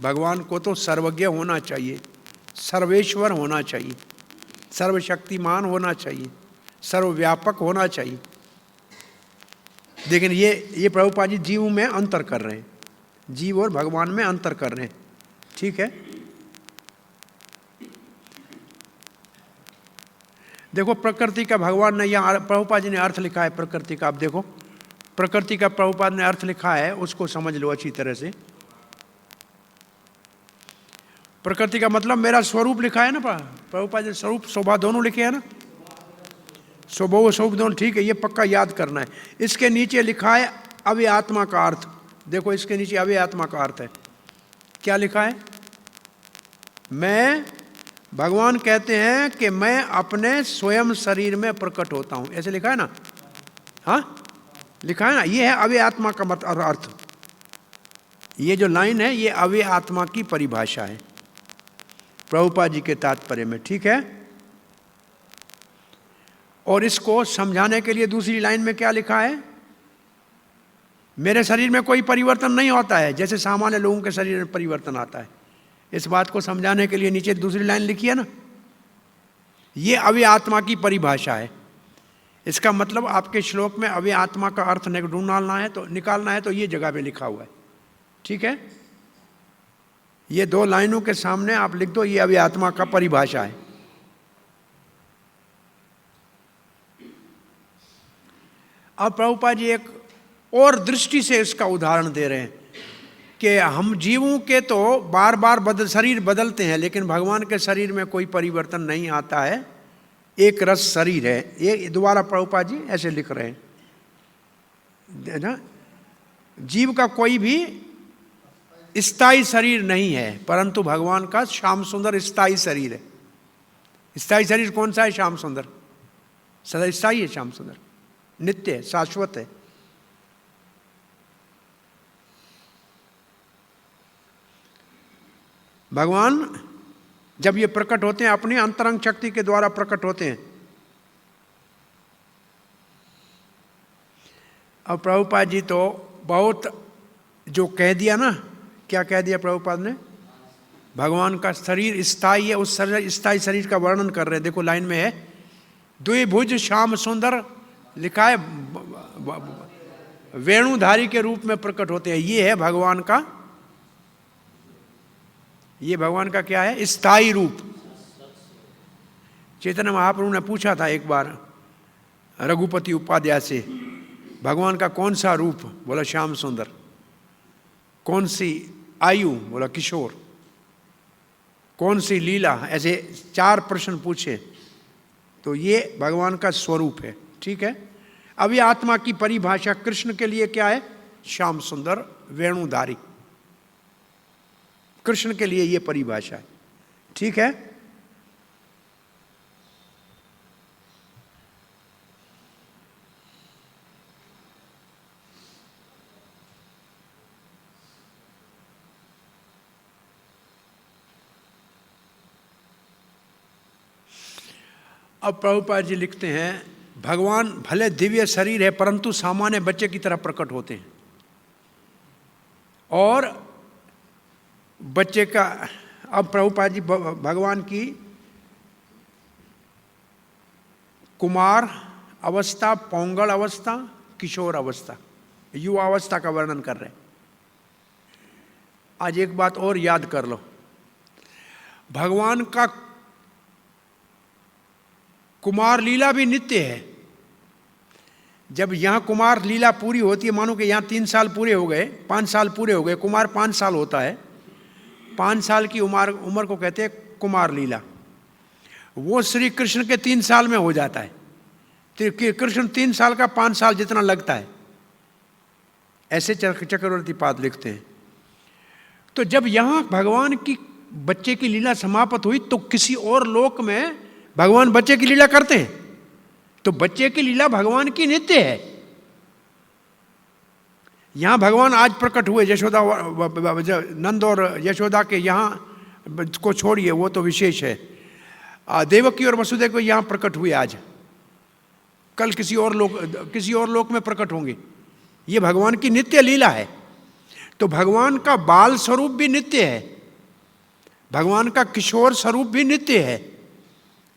भगवान को तो सर्वज्ञ होना चाहिए, सर्वेश्वर होना चाहिए, सर्वशक्तिमान होना चाहिए, सर्वव्यापक होना चाहिए। लेकिन ये प्रभुपाद जी जीव में अंतर कर रहे हैं, जीव और भगवान में अंतर कर रहे हैं। ठीक है, देखो प्रकृति का भगवान ने यहाँ प्रभुपाद जी ने अर्थ लिखा है प्रकृति का। आप देखो प्रकृति का प्रभुपाद ने अर्थ लिखा है, उसको समझ लो अच्छी तरह से। प्रकृति का मतलब मेरा स्वरूप लिखा है ना, प्रभुपाद जी स्वरूप शोभा दोनों लिखे हैं ना, स्वभाव स्वरूप दोनों। ठीक है, ये पक्का याद करना है। इसके नीचे लिखा है अव्यय आत्मा का अर्थ। देखो इसके नीचे अव्यय आत्मा का अर्थ है, क्या लिखा है, मैं, भगवान कहते हैं कि मैं अपने स्वयं शरीर में प्रकट होता हूं, ऐसे लिखा है ना, हाँ लिखा है ना। ये है अव्यय आत्मा का मतलब अर्थ। ये जो लाइन है ये अव्यय आत्मा की परिभाषा है प्रभुपाद जी के तात्पर्य में। ठीक है, और इसको समझाने के लिए दूसरी लाइन में क्या लिखा है, मेरे शरीर में कोई परिवर्तन नहीं होता है जैसे सामान्य लोगों के शरीर में परिवर्तन आता है। इस बात को समझाने के लिए नीचे दूसरी लाइन लिखी है ना, ये अव्यय आत्मा की परिभाषा है। इसका मतलब आपके श्लोक में अव्यय आत्मा का अर्थ निकालना है तो ये जगह पे लिखा हुआ है। ठीक है, ये दो लाइनों के सामने आप लिख दो, ये अव्यय आत्मा का परिभाषा है। अब प्रभुपाद जी एक और दृष्टि से इसका उदाहरण दे रहे हैं कि हम जीवों के तो बार बार शरीर बदलते हैं लेकिन भगवान के शरीर में कोई परिवर्तन नहीं आता है, एक रस शरीर है। ये दोबारा प्रभुपाद जी ऐसे लिख रहे हैं ना, जीव का कोई भी स्थायी शरीर नहीं है परंतु भगवान का श्याम सुंदर स्थायी शरीर है। स्थायी शरीर कौन सा है, श्याम सुंदर, सदा स्थायी है, श्याम सुंदर नित्य है, शाश्वत है। भगवान जब ये प्रकट होते हैं अपनी अंतरंग शक्ति के द्वारा प्रकट होते हैं। अब प्रभुपाद जी तो बहुत जो कह दिया ना, क्या कह दिया प्रभुपाद ने, भगवान का शरीर स्थायी है, उस स्थायी शरीर का वर्णन कर रहे हैं। देखो लाइन में है, द्विभुज श्याम सुंदर लिखा है, वेणुधारी के रूप में प्रकट होते हैं। ये है भगवान का, ये भगवान का क्या है, स्थायी रूप। चैतन्य महाप्रभु ने पूछा था एक बार रघुपति उपाध्याय से, भगवान का कौन सा रूप, बोला श्याम सुंदर। कौन सी आयु, बोला किशोर। कौन सी लीला, ऐसे 4 प्रश्न पूछे। तो ये भगवान का स्वरूप है। ठीक है, अब ये आत्मा की परिभाषा कृष्ण के लिए क्या है, श्याम सुंदर वेणुधारी, कृष्ण के लिए ये परिभाषा है। ठीक है, अब प्रभुपाद जी लिखते हैं, भगवान भले दिव्य शरीर है परंतु सामान्य बच्चे की तरह प्रकट होते हैं। और बच्चे का, अब प्रभुपाद जी भगवान की कुमार अवस्था, पौंगल अवस्था, किशोर अवस्था, युवा अवस्था का वर्णन कर रहे हैं। आज एक बात और याद कर लो, भगवान का कुमार लीला भी नित्य है। जब यहाँ कुमार लीला पूरी होती है, मानो कि यहाँ 3 साल पूरे हो गए, 5 साल पूरे हो गए, कुमार 5 साल होता है, 5 साल की उम्र को कहते हैं कुमार लीला। वो श्री कृष्ण के 3 साल में हो जाता है। कृष्ण 3 साल का 5 साल जितना लगता है, ऐसे चक्रवर्ती पाद लिखते हैं। तो जब यहाँ भगवान की बच्चे की लीला समाप्त हुई तो किसी और लोक में भगवान बच्चे की लीला करते हैं। तो बच्चे की लीला भगवान की नित्य है। यहां भगवान आज प्रकट हुए, यशोदा, नंद और यशोदा के यहां को छोड़िए, वो तो विशेष है। देवकी और वसुदेव को यहां प्रकट हुए आज, कल किसी और लोक में प्रकट होंगे। ये भगवान की नित्य लीला है। तो भगवान का बाल स्वरूप भी नित्य है, भगवान का किशोर स्वरूप भी नित्य है,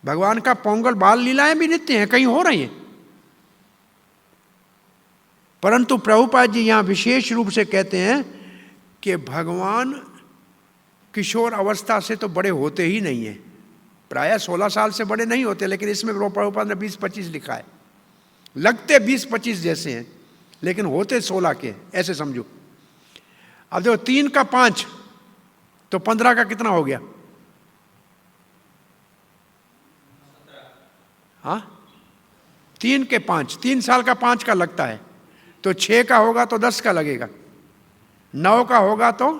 भगवान का पौंगल बाल लीलाएं भी नित्य हैं, कहीं हो रही हैं। परंतु प्रभुपाद जी यहां विशेष रूप से कहते हैं कि भगवान किशोर अवस्था से तो बड़े होते ही नहीं है, प्रायः 16 साल से बड़े नहीं होते, लेकिन इसमें प्रभुपाद ने 20-25 लिखा है। लगते 20-25 जैसे हैं लेकिन होते 16 के, ऐसे समझो। अब देखो 3 का 5 तो 15 का कितना हो गया? हाँ, 3 के 5, 3 साल का 5 का लगता है, तो 6 का होगा तो 10 का लगेगा, 9 का होगा तो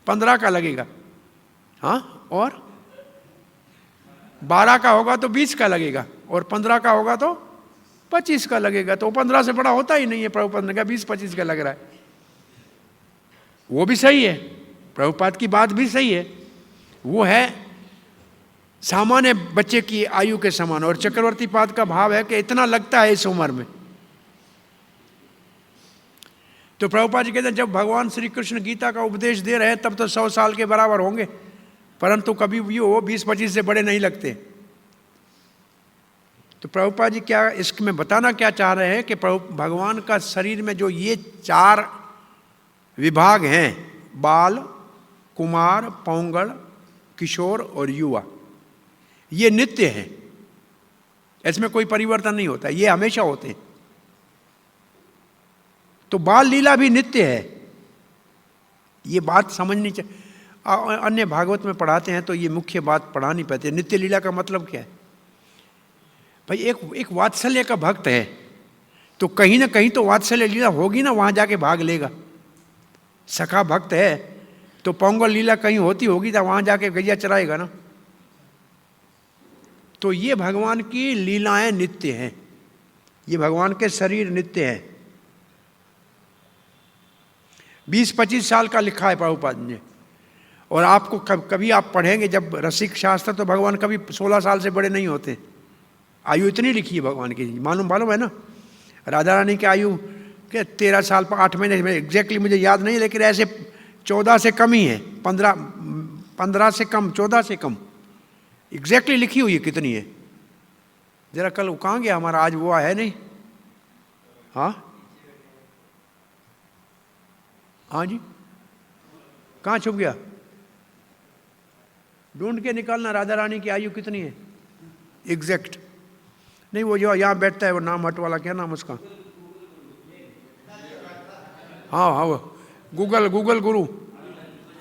15 का लगेगा, हाँ, और 12 का होगा तो 20 का लगेगा, और 15 का होगा तो 25 का लगेगा। तो 15 से बड़ा होता ही नहीं है। प्रभुपाद ने कहा 20-25 का लग रहा है। वो भी सही है, प्रभुपाद की बात भी सही है, वो है सामान्य बच्चे की आयु के समान। और चक्रवर्ती पाद का भाव है कि इतना लगता है इस उम्र में। तो प्रभुपाद जी कहते हैं जब भगवान श्री कृष्ण गीता का उपदेश दे रहे हैं तब तो 100 साल के बराबर होंगे, परंतु कभी भी वो 20-25 से बड़े नहीं लगते। तो प्रभुपाद जी क्या इसमें बताना क्या चाह रहे हैं कि भगवान का शरीर में जो ये 4 विभाग हैं, बाल, कुमार, पौंगड़, किशोर और युवा, ये नित्य हैं, इसमें कोई परिवर्तन नहीं होता, ये हमेशा होते हैं। तो बाल लीला भी नित्य है, ये बात समझनी चाहिए। अन्य भागवत में पढ़ाते हैं तो ये मुख्य बात पढ़ा नहीं पाते। नित्य लीला का मतलब क्या है भाई? एक वात्सल्य का भक्त है तो कहीं ना कहीं तो वात्सल्य लीला होगी ना, वहां जाके भाग लेगा। सखा भक्त है तो पौंगल लीला कहीं होती होगी तो वहां जाके गैया चराएगा ना। तो ये भगवान की लीलाएं नित्य हैं, ये भगवान के शरीर नित्य हैं। 20-25 साल का लिखा है प्रभुपाद ने। और आपको कभी आप पढ़ेंगे जब रसिक शास्त्र, तो भगवान कभी 16 साल से बड़े नहीं होते। आयु इतनी लिखी है भगवान की, मालूम है ना। राधा रानी की आयु के 13 साल पर 8 महीने में, एग्जैक्टली मुझे याद नहीं, लेकिन ऐसे 14 से कम ही है, 15 से कम, 14 से कम, एग्जैक्टली लिखी हुई है कितनी है। जरा कल वो कहाँ गया हमारा, आज वो है नहीं। हाँ हाँ जी, कहाँ छुप गया? ढूंढ के निकालना राधा रानी की आयु कितनी है एग्जैक्ट। नहीं, वो जो यहाँ बैठता है वो नाम हट वाला, क्या नाम उसका? हाँ हाँ, वो गूगल गुरु।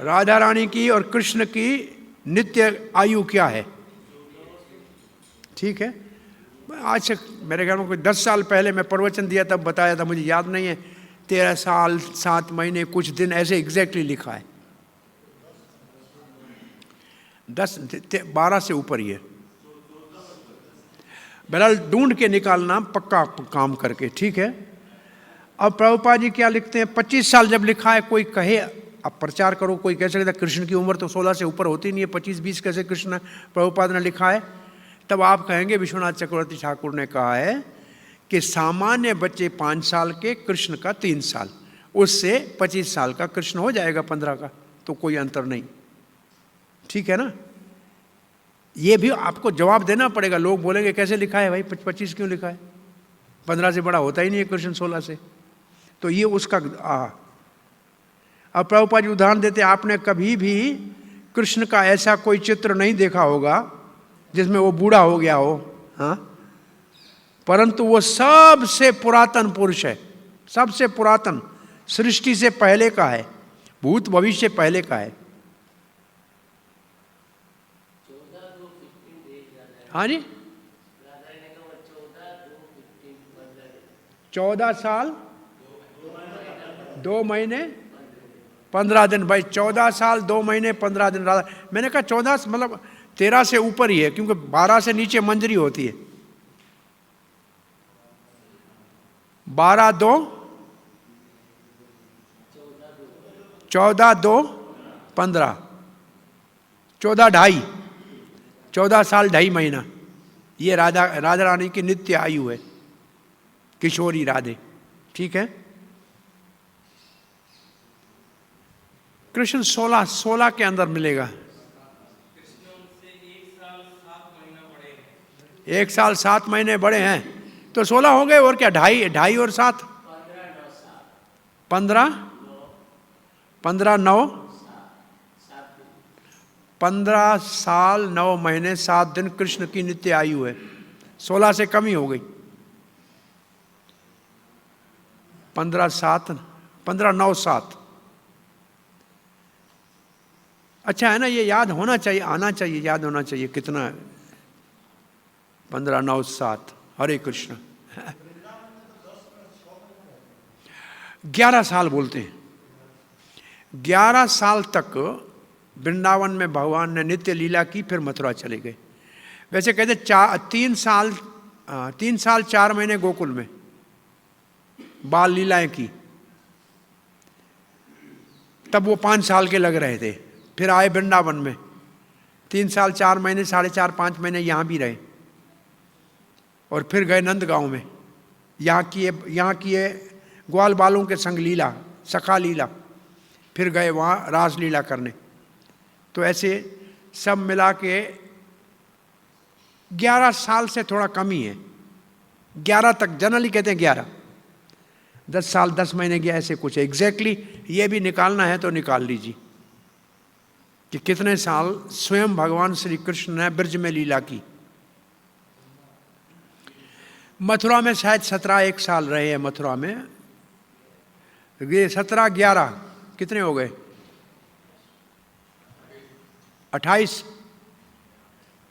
राधा रानी की और कृष्ण की नित्य आयु क्या है? ठीक है, आज से मेरे ख्याल में कोई 10 साल पहले मैं प्रवचन दिया तब बताया था, मुझे याद नहीं है। 13 साल 7 महीने कुछ दिन ऐसे एग्जैक्टली लिखा है। 12 से ऊपर ही है। बहरहाल ढूंढ के निकालना पक्का काम करके, ठीक है। अब प्रभुपाद जी क्या लिखते हैं? 25 साल जब लिखा है, कोई कहे अब प्रचार करो, कोई कह सकता है कृष्ण की उम्र तो 16 से ऊपर होती नहीं है, 25-20 कैसे कृष्ण प्रभुपाद ने लिखा है? तब आप कहेंगे विश्वनाथ चक्रवर्ती ठाकुर ने कहा है कि सामान्य बच्चे 5 साल के, कृष्ण का 3 साल, उससे 25 साल का कृष्ण हो जाएगा 15 का, तो कोई अंतर नहीं, ठीक है ना। ये भी आपको जवाब देना पड़ेगा। लोग बोलेंगे कैसे लिखा है भाई, 25 क्यों लिखा है, 15 से बड़ा होता ही नहीं है कृष्ण 16 से। तो ये उसका अब प्रभुपाद जी उदाहरण देते, आपने कभी भी कृष्ण का ऐसा कोई चित्र नहीं देखा होगा जिसमें वो बूढ़ा हो गया हो, हाँ, परंतु वो सबसे पुरातन पुरुष है, सबसे पुरातन, सृष्टि से पहले का है, भूत भविष्य पहले का है। हाँ जी, 14 साल 2 महीने 15 दिन। भाई 14 साल 2 महीने 15 दिन राधा, मैंने कहा 14 मतलब 13 से ऊपर ही है, क्योंकि 12 से नीचे मंजरी होती है। 12 2 14 2 15 14 ढाई 14 साल 2.5 महीना। ये राधा रानी की नित्य आयु है, किशोरी राधे, ठीक है। कृष्ण 16 के अंदर मिलेगा। 1 साल 7 महीने बड़े हैं, तो 16 हो गए और क्या, 2.5 और 7 15 9 15 साल 9 महीने 7 दिन कृष्ण की नित्य आयु है। 16 से कम ही हो गई। 15 9 7। अच्छा है ना, ये याद होना चाहिए, आना चाहिए, याद होना चाहिए कितना है। 15 9 7। हरे कृष्ण। 11 साल बोलते हैं। 11 साल तक वृंदावन में भगवान ने नित्य लीला की, फिर मथुरा चले गए। वैसे कहते 3 साल 4 महीने गोकुल में बाल लीलाएं की, तब वो 5 साल के लग रहे थे। फिर आए वृंदावन में 3 साल 4 महीने 4.5 5 महीने यहाँ भी रहे, और फिर गए नंदगांव में, यहाँ किए ग्वाल बालों के संग लीला, सखा लीला, फिर गए वहाँ रास लीला करने। तो ऐसे सब मिला के 11 साल से थोड़ा कम ही है। 11 तक जनरली कहते हैं 11, 10 साल 10 महीने गया, ऐसे कुछ है। एग्जैक्टली ये भी निकालना है तो निकाल लीजिए कि कितने साल स्वयं भगवान श्री कृष्ण ने ब्रज में लीला की। मथुरा में शायद 17 साल रहे हैं। मथुरा में ये 17 11 कितने हो गए, 28।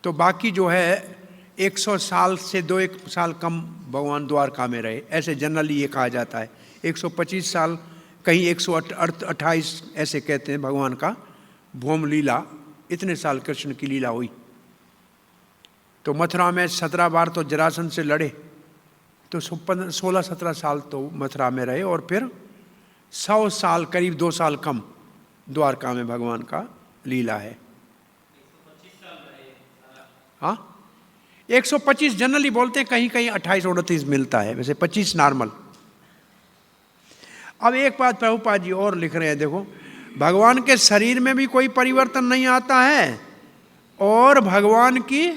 तो बाकी जो है 100 साल से 2-1 साल कम भगवान द्वारका में रहे, ऐसे जनरली ये कहा जाता है। 125 साल, कहीं 128 ऐसे कहते हैं भगवान का भौम लीला, इतने साल कृष्ण की लीला हुई। तो मथुरा में 17 बार तो जरासंध से लड़े, तो 16-17 साल तो मथुरा में रहे, और फिर 100 साल करीब 2 साल कम द्वारका में भगवान का लीला है। हाँ, 125 जनरली बोलते हैं, कहीं कहीं 28-29 मिलता है, वैसे 25 नॉर्मल। अब एक बात प्रभुपाद जी और लिख रहे हैं, देखो, भगवान के शरीर में भी कोई परिवर्तन नहीं आता है, और भगवान की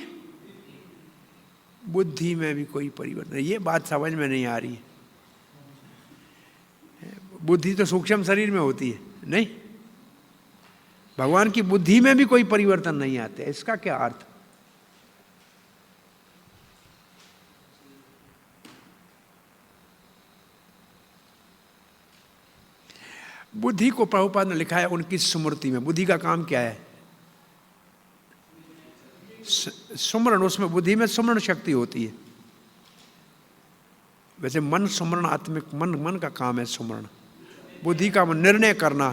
बुद्धि में भी कोई परिवर्तन। ये बात समझ में नहीं आ रही है। बुद्धि तो सूक्ष्म शरीर में होती है, नहीं, भगवान की बुद्धि में भी कोई परिवर्तन नहीं आते। इसका क्या अर्थ? बुद्धि को प्रभुपाद ने लिखा है उनकी स्मृति में। बुद्धि का काम क्या है? सुमरण, उसमें बुद्धि में सुमरण शक्ति होती है। वैसे मन सुमरण, आत्मिक मन का काम है सुमरण। बुद्धि का निर्णय करना,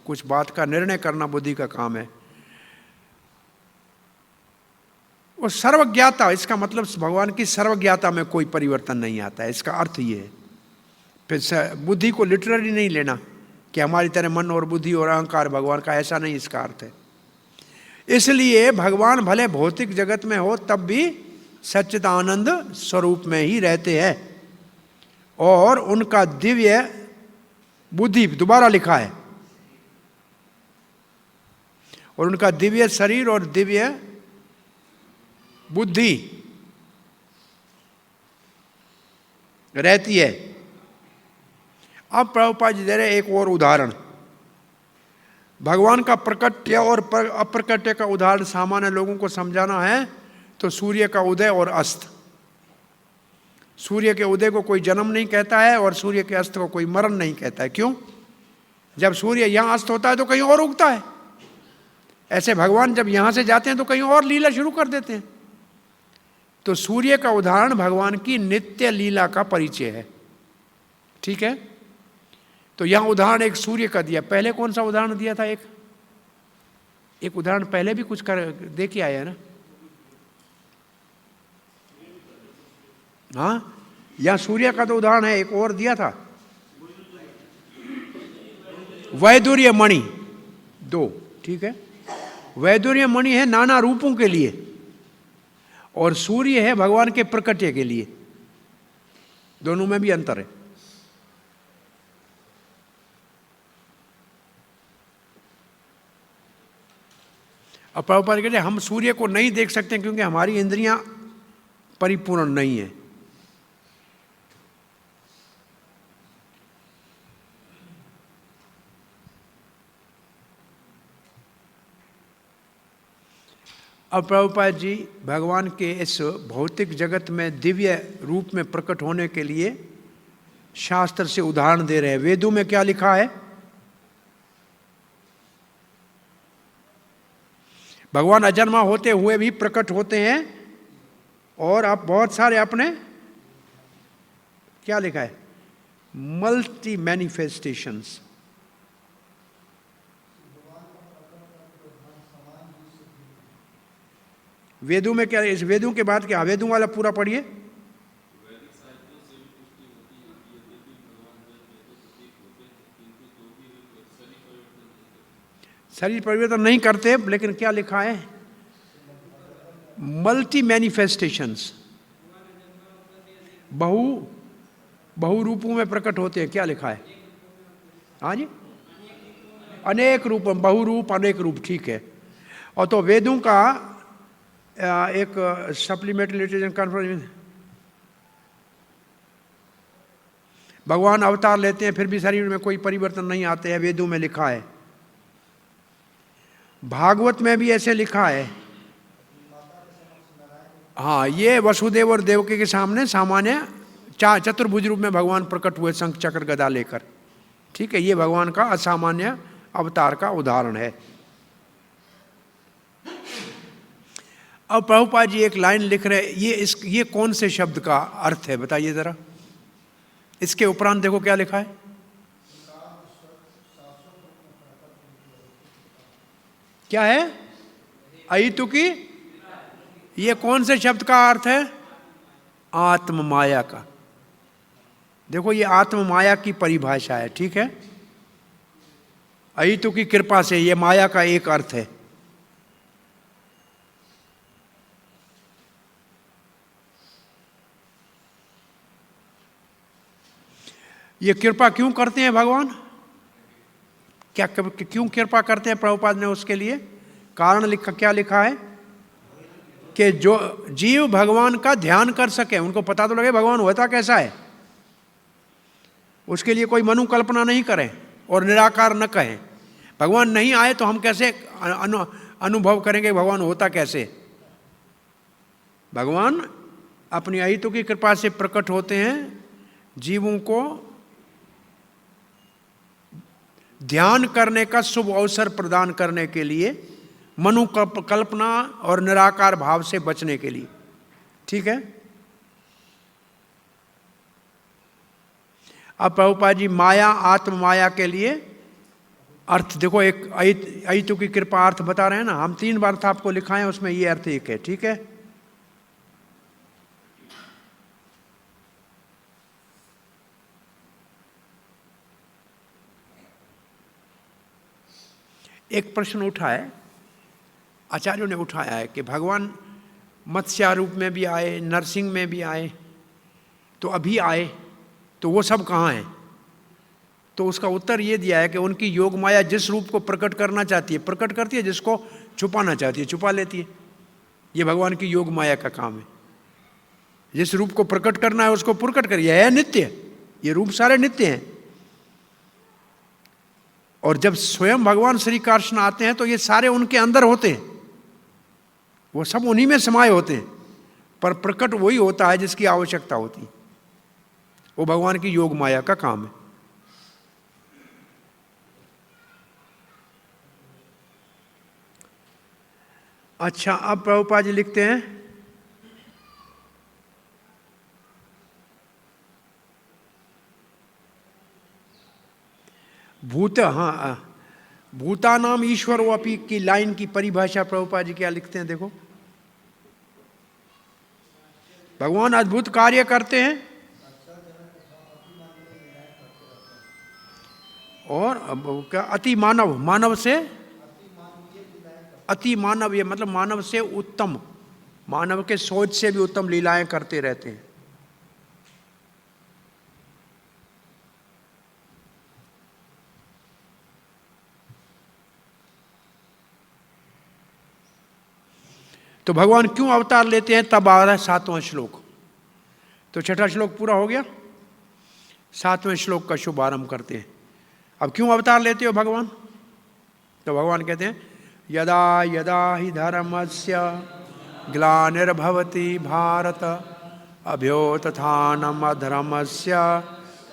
कुछ बात का निर्णय करना बुद्धि का काम है। वो सर्वज्ञाता, इसका मतलब भगवान की सर्वज्ञाता में कोई परिवर्तन नहीं आता है, इसका अर्थ ये है। फिर बुद्धि को लिटरली नहीं लेना कि हमारी तरह मन और बुद्धि और अहंकार भगवान का, ऐसा नहीं इसका अर्थ है। इसलिए भगवान भले भौतिक जगत में हो तब भी सच्चिदानंद स्वरूप में ही रहते हैं, और उनका दिव्य बुद्धि, दोबारा लिखा है, और उनका दिव्य शरीर और दिव्य बुद्धि रहती है। अब प्रभुपाद जी दे रहे एक और उदाहरण, भगवान का प्रकट्य और अप्रकट्य का उदाहरण सामान्य लोगों को समझाना है तो सूर्य का उदय और अस्त। सूर्य के उदय को कोई जन्म नहीं कहता है और सूर्य के अस्त को कोई मरण नहीं कहता है। क्यों? जब सूर्य यहाँ अस्त होता है तो कहीं और उगता है। ऐसे भगवान जब यहाँ से जाते हैं तो कहीं और लीला शुरू कर देते हैं। तो सूर्य का उदाहरण भगवान की नित्य लीला का परिचय है। ठीक है, तो यहां उदाहरण एक सूर्य का दिया। पहले कौन सा उदाहरण दिया था? एक उदाहरण पहले भी कुछ कर दे के आया है ना। हाँ, यहां सूर्य का तो उदाहरण है, एक और दिया था वैदुर्य मणि, 2। ठीक है, वैदुर्य मणि है नाना रूपों के लिए और सूर्य है भगवान के प्रकट्य के लिए। दोनों में भी अंतर है। अब प्रभुपाद कहते हैं हम सूर्य को नहीं देख सकते क्योंकि हमारी इंद्रियां परिपूर्ण नहीं है। अब प्रभुपाद जी भगवान के इस भौतिक जगत में दिव्य रूप में प्रकट होने के लिए शास्त्र से उदाहरण दे रहे हैं। वेदों में क्या लिखा है? भगवान अजन्मा होते हुए भी प्रकट होते हैं और आप बहुत सारे अपने, क्या लिखा है? Multi manifestations. वेदों में क्या? इस वेदों के बाद क्या? वेदों वाला पूरा पढ़िए। शरीर परिवर्तन नहीं करते, लेकिन क्या लिखा है? मल्टी मैनिफेस्टेशंस, बहु रूपों में प्रकट होते हैं। क्या लिखा है? हाँ जी, अनेक रूप, बहुरूप अनेक रूप। ठीक है, और तो वेदों का एक सप्लीमेंट्री लिटरेचर कॉन्फ्रेंस, भगवान अवतार लेते हैं फिर भी शरीर में कोई परिवर्तन नहीं आते हैं, वेदों में लिखा है। भागवत में भी ऐसे लिखा है। हाँ, ये वसुदेव और देवकी के सामने सामान्य चतुर्भुज रूप में भगवान प्रकट हुए शंख चक्र गदा लेकर। ठीक है, ये भगवान का असामान्य अवतार का उदाहरण है। अब प्रभुपाद जी एक लाइन लिख रहे, ये कौन से शब्द का अर्थ है बताइए जरा। इसके उपरांत देखो क्या लिखा है? क्या है? अहितुकी। ये कौन से शब्द का अर्थ है? आत्म माया का। देखो ये आत्म माया की परिभाषा है। ठीक है, अहितु की कृपा से, ये माया का एक अर्थ है। ये कृपा क्यों करते हैं भगवान? क्यों कृपा करते हैं प्रभुपाद ने? उसके लिए कारण क्या लिखा है? कि जो जीव भगवान का ध्यान कर सके, उनको पता तो लगे भगवान होता कैसा है, उसके लिए कोई मनुकल्पना नहीं करें और निराकार न कहें। भगवान नहीं आए तो हम कैसे अनुभव करेंगे भगवान होता कैसे? भगवान अपनी अहितु की कृपा से प्रकट होते हैं जीवों को ध्यान करने का शुभ अवसर प्रदान करने के लिए, मनुकल्पना और निराकार भाव से बचने के लिए। ठीक है, अब प्रभुपाद जी माया, आत्म माया के लिए अर्थ देखो। एक अहितु की कृपा अर्थ बता रहे हैं ना हम, 3 बार था आपको लिखा है, उसमें ये अर्थ एक है। ठीक है, एक प्रश्न उठा है, आचार्यों ने उठाया है कि भगवान मत्स्य रूप में भी आए, नरसिंह में भी आए, तो अभी आए तो वो सब कहाँ हैं? तो उसका उत्तर ये दिया है कि उनकी योग माया जिस रूप को प्रकट करना चाहती है प्रकट करती है, जिसको छुपाना चाहती है छुपा लेती है। ये भगवान की योग माया का काम है। जिस रूप को प्रकट करना है उसको प्रकट करिए, है नित्य, ये रूप सारे नित्य हैं। और जब स्वयं भगवान श्री कृष्ण आते हैं तो ये सारे उनके अंदर होते हैं, वो सब उन्हीं में समाये होते हैं, पर प्रकट वही होता है जिसकी आवश्यकता होती है। वो भगवान की योग माया का काम है। अच्छा, अब प्रभुपाद जी लिखते हैं, भूतानाम ईश्वर अपि की लाइन की परिभाषा प्रभुपाद जी क्या लिखते हैं, देखो। भगवान अद्भुत कार्य करते हैं और क्या अति मानव, मानव से अति मानव, ये मतलब मानव से उत्तम, मानव के सोच से भी उत्तम लीलाएं करते रहते हैं। तो भगवान क्यों अवतार लेते हैं, तब आ रहा है 7वां श्लोक। तो 6ठा श्लोक पूरा हो गया, 7वें श्लोक का शुभारंभ करते हैं। अब क्यों अवतार लेते हो भगवान? तो भगवान कहते हैं, यदा यदा हि धर्मस्य ग्लानिर्भवति भारत अभ्युत्थानम् अधर्मस्य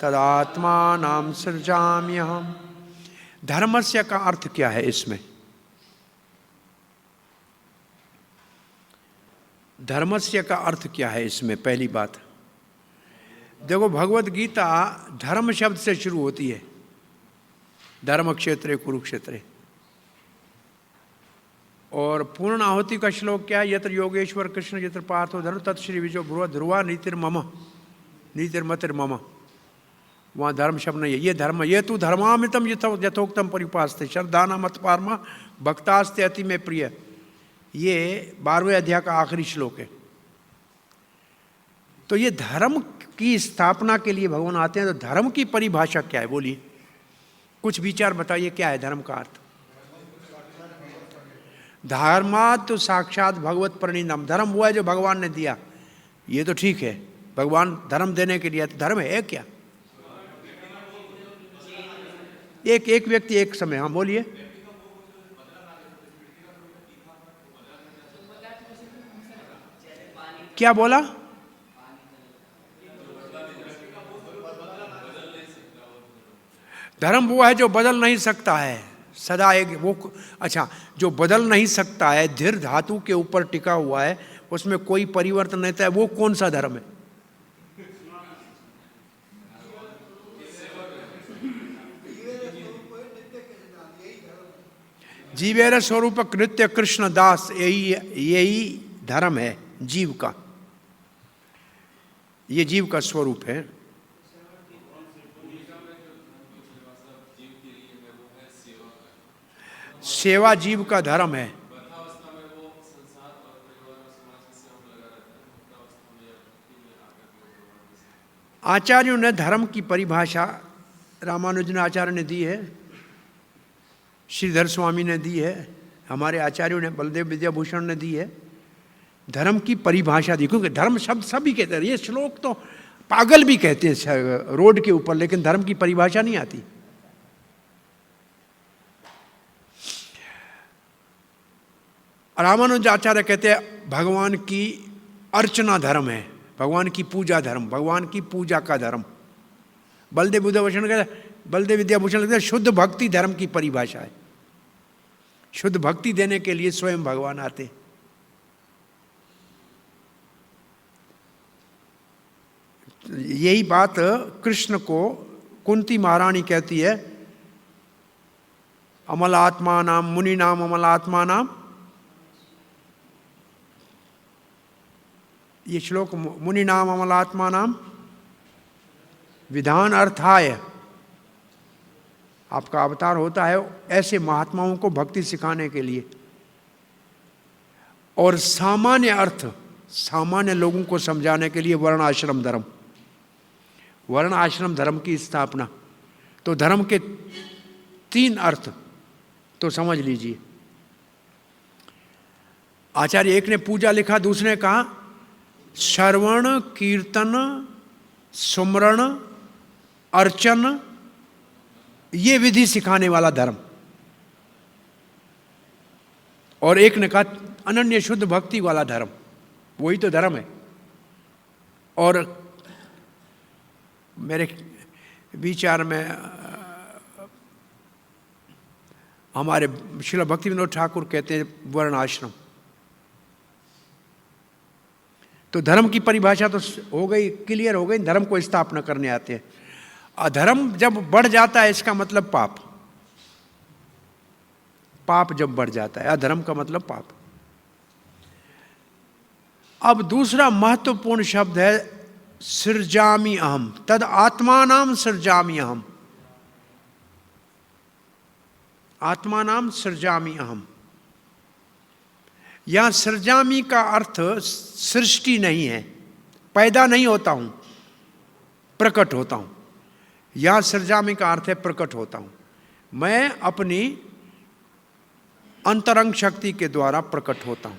तदात्मानं सृजाम्यहम्। धर्मस्य का अर्थ क्या है इसमें? धर्मस्य का अर्थ क्या है इसमें? पहली बात देखो, भगवत गीता धर्म शब्द से शुरू होती है, धर्म क्षेत्रे कुरुक्षेत्रे। और पूर्ण आहुति का श्लोक क्या है? यत्र योगेश्वर कृष्ण यत्र पार्थो धर्म तत् श्री विजय ध्रुव ध्रुवा नीतिर्मम नीतिर्मतिर्मम। वहाँ धर्म शब्द नहीं है, ये धर्म, ये तू धर्मामितम यथोक्तम परिपास्ते श्रद्धाना मत पारमा भक्तास्ते अति में प्रिय। ये 12वें अध्याय का आखिरी श्लोक है। तो ये धर्म की स्थापना के लिए भगवान आते हैं। तो धर्म की परिभाषा क्या है, बोलिए, कुछ विचार बताइए, क्या है धर्म का अर्थ? धर्मात् तो साक्षात भगवत परिणाम, धर्म हुआ है जो भगवान ने दिया। ये तो ठीक है, भगवान धर्म देने के लिए, तो धर्म है क्या? एक व्यक्ति एक समय, हाँ बोलिए। क्या बोला? धर्म वो है जो बदल नहीं सकता है, सदा एक वो, अच्छा, जो बदल नहीं सकता है, धीर धातु के ऊपर टिका हुआ है, उसमें कोई परिवर्तन नहीं होता है, वो कौन सा धर्म है? जीवेर स्वरूप कृत्य कृष्ण दास, यही धर्म है जीव का, ये जीव का स्वरूप है। सेवा जीव का धर्म है। आचार्यों ने धर्म की परिभाषा रामानुजन आचार्य ने दी है, श्रीधर स्वामी ने दी है, हमारे आचार्यों ने, बलदेव विद्याभूषण ने दी है। धर्म की परिभाषा दी, क्योंकि धर्म शब्द सभी कहते हैं। ये श्लोक तो पागल भी कहते हैं रोड के ऊपर, लेकिन धर्म की परिभाषा नहीं आती। रामानुज आचार्य कहते हैं भगवान की अर्चना धर्म है, भगवान की पूजा धर्म, भगवान की पूजा का धर्म। बलदेव विद्याभूषण कहते हैं शुद्ध भक्ति धर्म की परिभाषा है। शुद्ध भक्ति देने के लिए स्वयं भगवान आते। यही बात कृष्ण को कुंती महारानी कहती है, अमलात्मा नाम मुनि नाम अमलात्मा नाम। ये श्लोक मुनि नाम अमलात्मा नाम विधान अर्थाय, आपका अवतार होता है ऐसे महात्माओं को भक्ति सिखाने के लिए। और सामान्य अर्थ, सामान्य लोगों को समझाने के लिए वर्ण आश्रम धर्म, वर्ण आश्रम धर्म की स्थापना। तो धर्म के 3 अर्थ तो समझ लीजिए। आचार्य एक ने पूजा लिखा, दूसरे ने कहा श्रवण कीर्तन सुमरण अर्चन, ये विधि सिखाने वाला धर्म। और एक ने कहा अनन्य शुद्ध भक्ति वाला धर्म, वही तो धर्म है। और मेरे विचार में हमारे श्रील भक्ति विनोद ठाकुर कहते हैं वर्ण आश्रम। तो धर्म की परिभाषा तो हो गई, क्लियर हो गई, धर्म को स्थापना करने आते हैं। अधर्म जब बढ़ जाता है इसका मतलब पाप, पाप जब बढ़ जाता है, अधर्म का मतलब पाप। अब दूसरा महत्वपूर्ण शब्द है सृजामि अहम, तद आत्मानाम सृजामि अहम, आत्मानाम सृजामि अहम। यहां सृजामि का अर्थ सृष्टि नहीं है, पैदा नहीं होता हूं, प्रकट होता हूं। यहां सृजामि का अर्थ है प्रकट होता हूं, मैं अपनी अंतरंग शक्ति के द्वारा प्रकट होता हूं।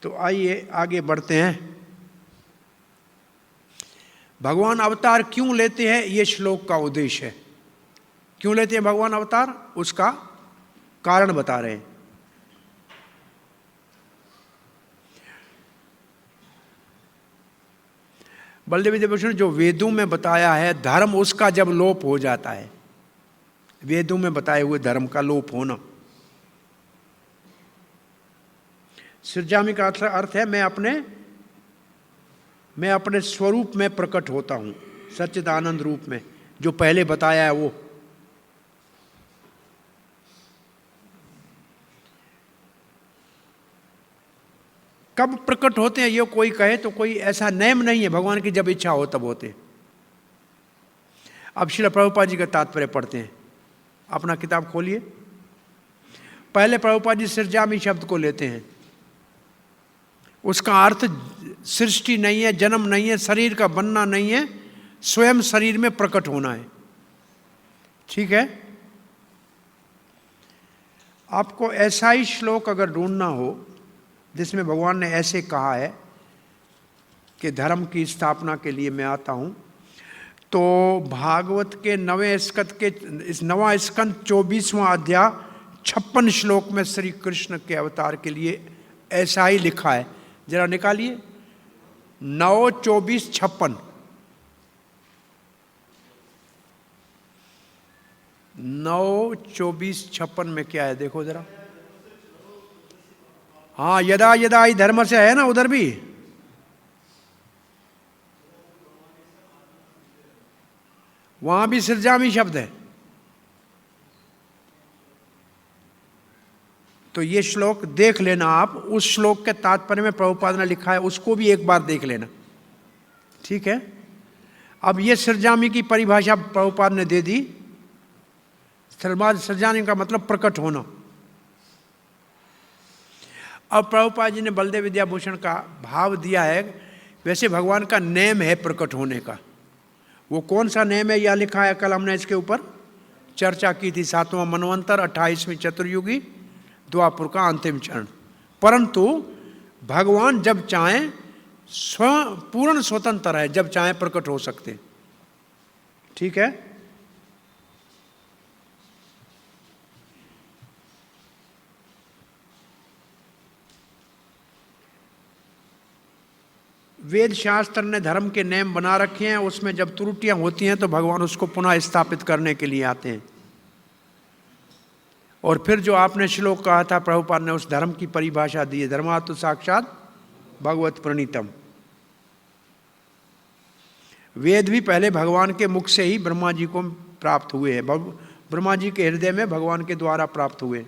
तो आइए आगे बढ़ते हैं। भगवान अवतार क्यों लेते हैं, यह श्लोक का उद्देश्य है। क्यों लेते हैं भगवान अवतार, उसका कारण बता रहे हैं। बलदेव विद्याभूषण, जो वेदों में बताया है धर्म, उसका जब लोप हो जाता है, वेदों में बताए हुए धर्म का लोप होना। सृजामि का अर्थ है मैं अपने स्वरूप में प्रकट होता हूं, सच्चिदानंद रूप में, जो पहले बताया है वो। कब प्रकट होते हैं ये कोई कहे तो कोई ऐसा नेम नहीं है, भगवान की जब इच्छा हो तब होते। अब श्रील प्रभुपाद जी का तात्पर्य पढ़ते हैं, अपना किताब खोलिए। पहले प्रभुपाद जी सृजामि शब्द को लेते हैं, उसका अर्थ सृष्टि नहीं है, जन्म नहीं है, शरीर का बनना नहीं है, स्वयं शरीर में प्रकट होना है। ठीक है। आपको ऐसा ही श्लोक अगर ढूंढना हो जिसमें भगवान ने ऐसे कहा है कि धर्म की स्थापना के लिए मैं आता हूं, तो भागवत के 9वें स्कंद के 9वां स्कंद 24वां अध्याय 56 श्लोक में श्री कृष्ण के अवतार के लिए ऐसा ही लिखा है। जरा निकालिए 9, 24, 56। 9, 24, 56 में क्या है देखो जरा। हाँ, यदा यदा ही धर्म से है ना, उधर भी वहां भी सृजामि शब्द है। तो ये श्लोक देख लेना आप, उस श्लोक के तात्पर्य में प्रभुपाद ने लिखा है, उसको भी एक बार देख लेना। ठीक है। अब ये सृजामि की परिभाषा प्रभुपाद ने दे दी। सृजामि का मतलब प्रकट होना। अब प्रभुपाद जी ने बलदेव विद्याभूषण का भाव दिया है। वैसे भगवान का नेम है प्रकट होने का, वो कौन सा नेम है यह लिखा है, कल हमने इसके ऊपर चर्चा की थी। 7वां मनवंतर, 28वीं चतुर्युगी, द्वापुर का अंतिम चरण। परंतु भगवान जब चाहें पूर्ण स्वतंत्र है, जब चाहें प्रकट हो सकते। ठीक है। वेद शास्त्र ने धर्म के नियम बना रखे हैं, उसमें जब त्रुटियां होती हैं तो भगवान उसको पुनः स्थापित करने के लिए आते हैं। और फिर जो आपने श्लोक कहा था, प्रभुपाद ने उस धर्म की परिभाषा दी है, धर्मातु साक्षात भगवत प्रणीतम। वेद भी पहले भगवान के मुख से ही ब्रह्मा जी को प्राप्त हुए हैं, ब्रह्मा जी के हृदय में भगवान के द्वारा प्राप्त हुए।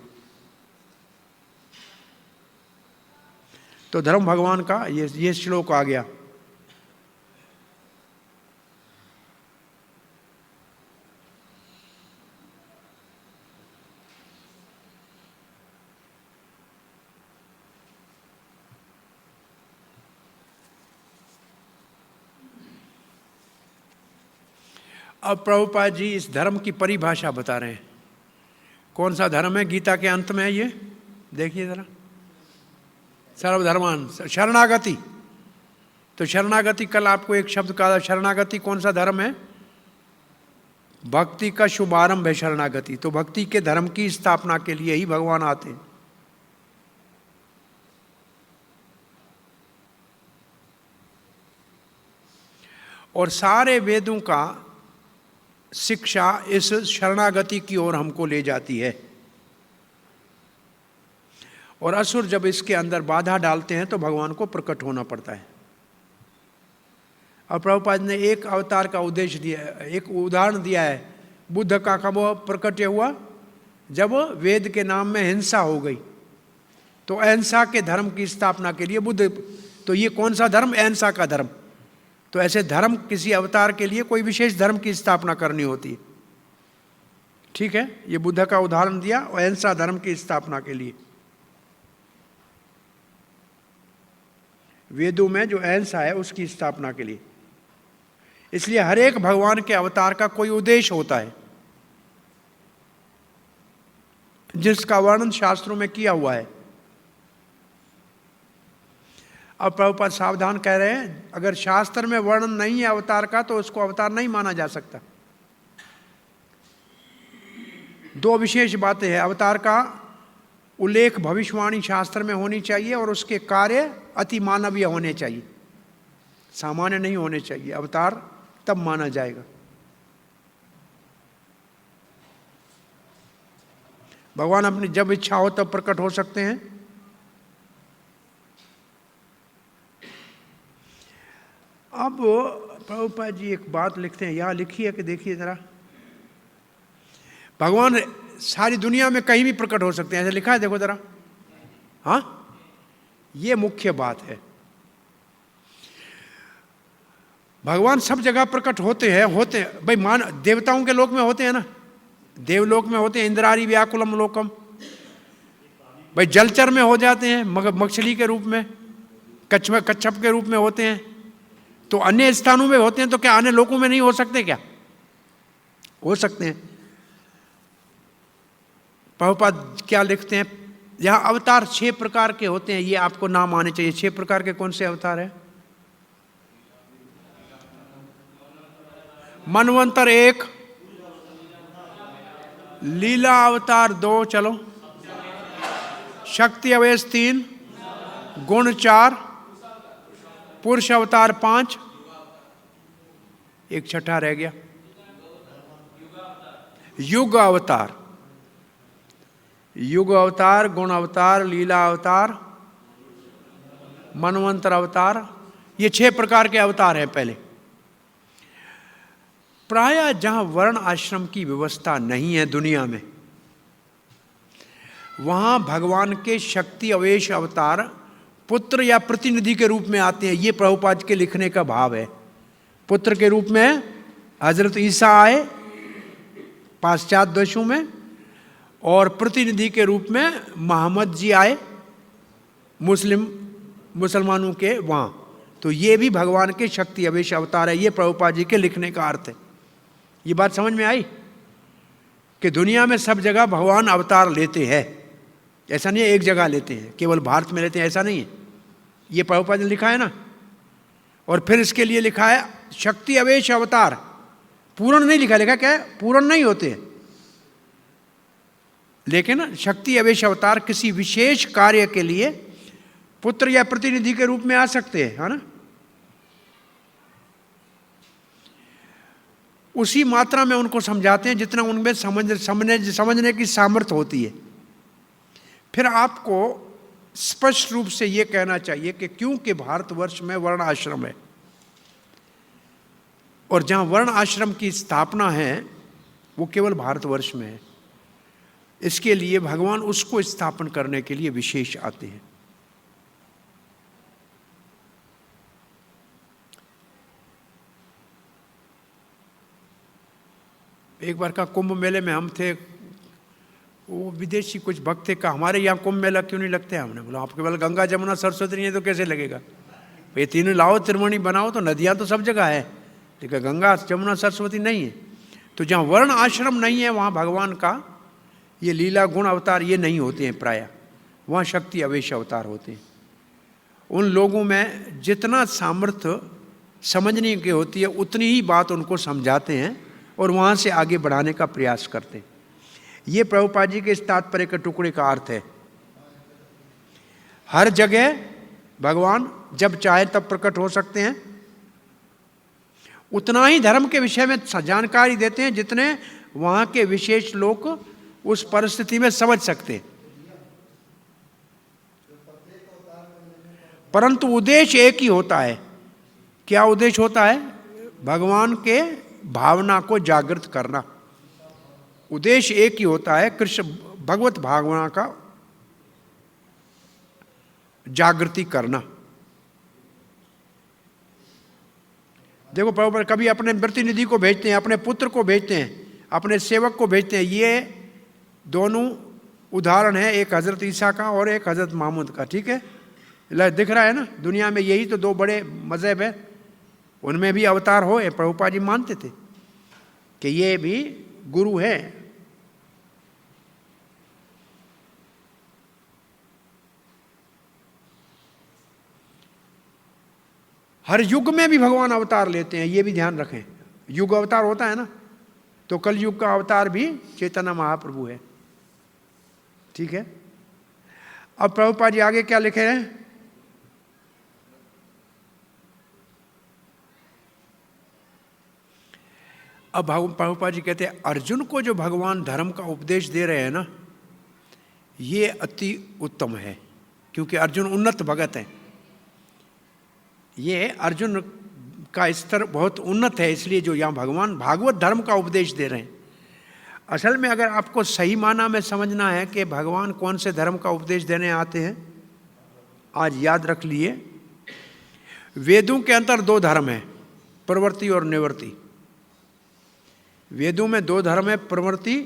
तो धर्म भगवान का ये श्लोक आ गया। अब प्रभुपाद जी इस धर्म की परिभाषा बता रहे हैं। कौन सा धर्म है? गीता के अंत में है ये, देखिए जरा, सर्वधर्मान शरणागति। तो शरणागति, कल आपको एक शब्द कहा, शरणागति कौन सा धर्म है? भक्ति का शुभारंभ है शरणागति। तो भक्ति के धर्म की स्थापना के लिए ही भगवान आते हैं। और सारे वेदों का शिक्षा इस शरणागति की ओर हमको ले जाती है। और असुर जब इसके अंदर बाधा डालते हैं तो भगवान को प्रकट होना पड़ता है। और प्रभुपाद ने एक अवतार का उद्देश्य दिया, एक उदाहरण दिया है बुद्ध का। कब प्रकट हुआ? जब वेद के नाम में हिंसा हो गई, तो अहिंसा के धर्म की स्थापना के लिए बुद्ध। तो ये कौन सा धर्म? अहिंसा का धर्म। तो ऐसे धर्म, किसी अवतार के लिए कोई विशेष धर्म की स्थापना करनी होती है। ठीक है, ये बुद्ध का उदाहरण दिया अहिंसा धर्म की स्थापना के लिए। वेदों में जो अहिंसा है उसकी स्थापना के लिए। इसलिए हर एक भगवान के अवतार का कोई उद्देश्य होता है, जिसका वर्णन शास्त्रों में किया हुआ है। अब प्रभुपाद सावधान कह रहे हैं, अगर शास्त्र में वर्णन नहीं है अवतार का तो उसको अवतार नहीं माना जा सकता। दो विशेष बातें हैं, अवतार का उल्लेख भविष्यवाणी शास्त्र में होनी चाहिए और उसके कार्य अति मानवीय होने चाहिए, सामान्य नहीं होने चाहिए। अवतार तब माना जाएगा। भगवान अपनी जब इच्छा हो तब प्रकट हो सकते हैं। अब प्रभुपाद जी एक बात लिखते हैं, यहां लिखी है कि देखिए जरा, भगवान सारी दुनिया में कहीं भी प्रकट हो सकते हैं, ऐसे लिखा है, देखो जरा। हाँ, ये मुख्य बात है। भगवान सब जगह प्रकट होते हैं भाई। देवताओं के लोक में होते हैं ना, देवलोक में होते हैं, इंद्रारी व्याकुलम लोकम। भाई जलचर में हो जाते हैं, मछली के रूप में, कच्छप के रूप में होते हैं। तो अन्य स्थानों में होते हैं, तो क्या अन्य लोकों में नहीं हो सकते? क्या हो सकते हैं। प्रभुपाद क्या लिखते हैं, यहां अवतार 6 प्रकार के होते हैं, ये आपको नाम आने चाहिए। 6 प्रकार के कौन से अवतार है? मनवंतर 1, लीला अवतार 2, चलो, शक्ति अवेश 3, गुण 4, पुरुष अवतार 5, एक छठा रह गया, युग अवतार। युग अवतार, गुण अवतार, लीला अवतार, मनवंतर अवतार, ये 6 प्रकार के अवतार हैं। पहले प्रायः जहां वर्ण आश्रम की व्यवस्था नहीं है दुनिया में, वहां भगवान के शक्ति अवेश अवतार पुत्र या प्रतिनिधि के रूप में आते हैं। ये प्रभुपाद के लिखने का भाव है। पुत्र के रूप में हजरत ईसा आए पाश्चात्य देशों में, और प्रतिनिधि के रूप में मोहम्मद जी आए मुसलमानों के वहाँ। तो ये भी भगवान के शक्ति अवेश अवतार है। ये प्रभुपाद जी के लिखने का अर्थ है। ये बात समझ में आई कि दुनिया में सब जगह भगवान अवतार लेते हैं। ऐसा नहीं है एक जगह लेते हैं, केवल भारत में लेते हैं, ऐसा नहीं है। ये प्रभुपाद ने लिखा है ना। और फिर इसके लिए लिखा है शक्ति अवेश अवतार। पूर्ण नहीं लिखा, लिखा क्या है? पूर्ण नहीं होते हैं, लेकिन शक्ति अवेश अवतार किसी विशेष कार्य के लिए पुत्र या प्रतिनिधि के रूप में आ सकते हैं, है ना। उसी मात्रा में उनको समझाते हैं जितना उनमें समझने की सामर्थ्य होती है। फिर आपको स्पष्ट रूप से ये कहना चाहिए कि क्योंकि भारतवर्ष में वर्ण आश्रम है, और जहाँ वर्ण आश्रम की स्थापना है वो केवल भारतवर्ष में है। इसके लिए भगवान उसको स्थापन करने के लिए विशेष आते हैं। एक बार का कुंभ मेले में हम थे, वो विदेशी कुछ भक्त थे, कहा हमारे यहाँ कुंभ मेला क्यों नहीं लगते? हमने बोला आपके केवल गंगा जमुना सरस्वती नहीं है तो कैसे लगेगा? ये तीनों लाओ, त्रिवेणी बनाओ, तो नदियाँ तो सब जगह है, लेकिन गंगा जमुना सरस्वती नहीं है। तो जहाँ वर्ण आश्रम नहीं है वहाँ भगवान का ये लीला गुण अवतार ये नहीं होते हैं प्रायः, वहाँ शक्ति अवेश अवतार होते हैं। उन लोगों में जितना सामर्थ्य समझने की होती है उतनी ही बात उनको समझाते हैं और वहाँ से आगे बढ़ाने का प्रयास करते हैं। ये प्रभुपाद जी के इस तात्पर्य के टुकड़े का अर्थ है। हर जगह भगवान जब चाहे तब प्रकट हो सकते हैं, उतना ही धर्म के विषय में जानकारी देते हैं जितने वहाँ के विशेष लोग उस परिस्थिति में समझ सकते। परंतु उद्देश्य एक ही होता है। क्या उद्देश्य होता है? भगवान के भावना को जागृत करना। उद्देश्य एक ही होता है, कृष्ण भगवत भावना का जागृति करना। देखो प्रभुपाद कभी अपने प्रतिनिधि को भेजते हैं, अपने पुत्र को भेजते हैं, अपने सेवक को भेजते हैं। ये दोनों उदाहरण है, एक हजरत ईसा का और एक हजरत मोहम्मद का। ठीक है, दिख रहा है ना, दुनिया में यही तो दो बड़े मजहब है, उनमें भी अवतार हो। प्रभुपाद जी मानते थे कि ये भी गुरु है। हर युग में भी भगवान अवतार लेते हैं, ये भी ध्यान रखें। युग अवतार होता है ना, तो कल युग का अवतार भी चैतन्य महाप्रभु है। ठीक है, अब प्रभुपाद जी आगे क्या लिखे हैं? अब प्रभुपाद जी कहते हैं अर्जुन को जो भगवान धर्म का उपदेश दे रहे हैं ना, ये अति उत्तम है, क्योंकि अर्जुन उन्नत भगत है। ये अर्जुन का स्तर बहुत उन्नत है, इसलिए जो यहाँ भगवान भागवत धर्म का उपदेश दे रहे हैं। असल में अगर आपको सही माना में समझना है कि भगवान कौन से धर्म का उपदेश देने आते हैं, आज याद रख लिए, वेदों के अंदर दो धर्म हैं, प्रवृत्ति और निवृत्ति। वेदों में दो धर्म है, प्रवृत्ति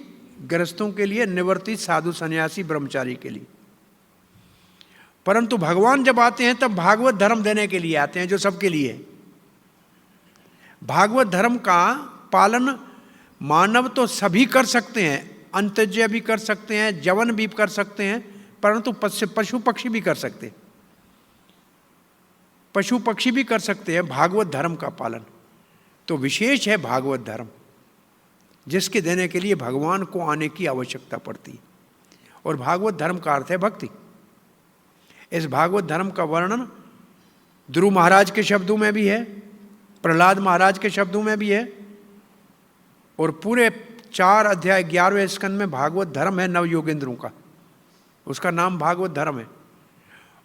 गृहस्थों के लिए, निवृत्ति साधु सन्यासी ब्रह्मचारी के लिए। परंतु भगवान जब आते हैं तब भागवत धर्म देने के लिए आते हैं, जो सबके लिए है। भागवत धर्म का पालन मानव तो सभी कर सकते हैं, अंतज्य भी कर सकते हैं, जवन भी कर सकते हैं, परंतु पशु पक्षी भी कर सकते हैं। पशु पक्षी भी कर सकते हैं भागवत धर्म का पालन। तो विशेष है भागवत धर्म, जिसके देने के लिए भगवान को आने की आवश्यकता पड़ती है। और भागवत धर्म का अर्थ है भक्ति। इस भागवत धर्म का वर्णन ध्रुव महाराज के शब्दों में भी है, प्रहलाद महाराज के शब्दों में भी है, और पूरे 4 अध्याय 11वें स्कंद में भागवत धर्म है नव योगेंद्रों का, उसका नाम भागवत धर्म है।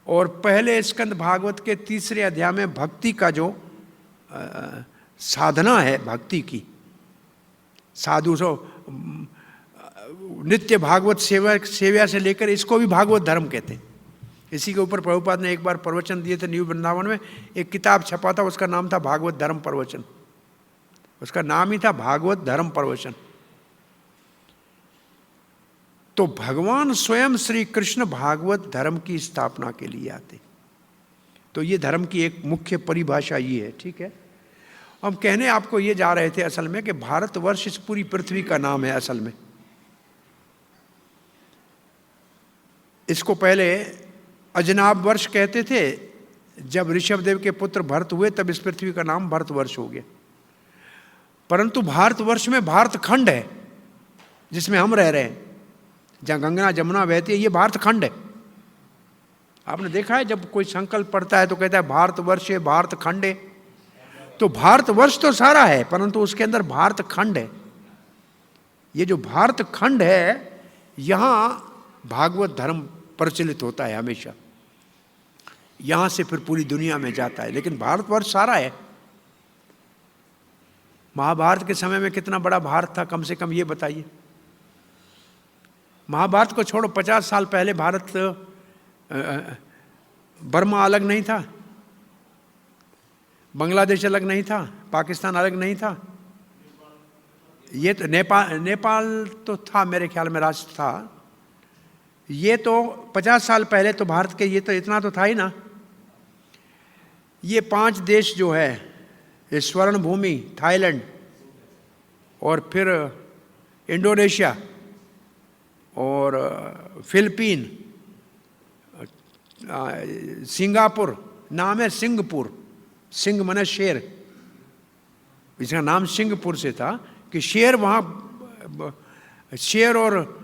और पहले स्कंद भागवत के 3रे अध्याय में भक्ति का जो साधना है, भक्ति की साधु सो नित्य भागवत सेवा से लेकर, इसको भी भागवत धर्म कहते हैं। इसी के ऊपर प्रभुपाद ने एक बार प्रवचन दिए थे न्यू वृंदावन में, एक किताब छपा था, उसका नाम था भागवत धर्म प्रवचन। उसका नाम ही था भागवत धर्म प्रवचन। तो भगवान स्वयं श्री कृष्ण भागवत धर्म की स्थापना के लिए आते। तो ये धर्म की एक मुख्य परिभाषा ये है। ठीक है, हम कहने आपको ये जा रहे थे असल में कि भारतवर्ष इस पूरी पृथ्वी का नाम है। असल में इसको पहले अजनाब वर्ष कहते थे। जब ऋषभदेव के पुत्र भरत हुए तब इस पृथ्वी का नाम भारतवर्ष हो गया। परंतु भारतवर्ष में भारत खंड है, जिसमें हम रह रहे हैं, जहाँ गंगा जमुना बहती है, ये भारत खंड है। आपने देखा है जब कोई संकल्प पढ़ता है तो कहता है भारतवर्ष है, भारत खंड है। तो भारतवर्ष तो सारा है, परंतु उसके अंदर भारत खंड है। ये जो भारत खंड है, यहाँ भागवत धर्म प्रचलित होता है हमेशा। यहाँ से फिर पूरी दुनिया में जाता है, लेकिन भारतवर्ष सारा है। महाभारत के समय में कितना बड़ा भारत था, कम से कम ये बताइए। महाभारत को छोड़ो, 50 साल पहले भारत बर्मा अलग नहीं था, बांग्लादेश अलग नहीं था, पाकिस्तान अलग नहीं था। ये तो नेपाल तो था, मेरे ख्याल में राष्ट्र था। ये तो 50 साल पहले तो भारत के ये तो इतना तो था ही ना। ये 5 देश जो है, ये स्वर्ण भूमि, थाईलैंड और फिर इंडोनेशिया और फिलीपीन, सिंगापुर, नाम है सिंगपुर, सिंह माने शेर, इसका नाम सिंगपुर से था कि शेर वहाँ, शेर और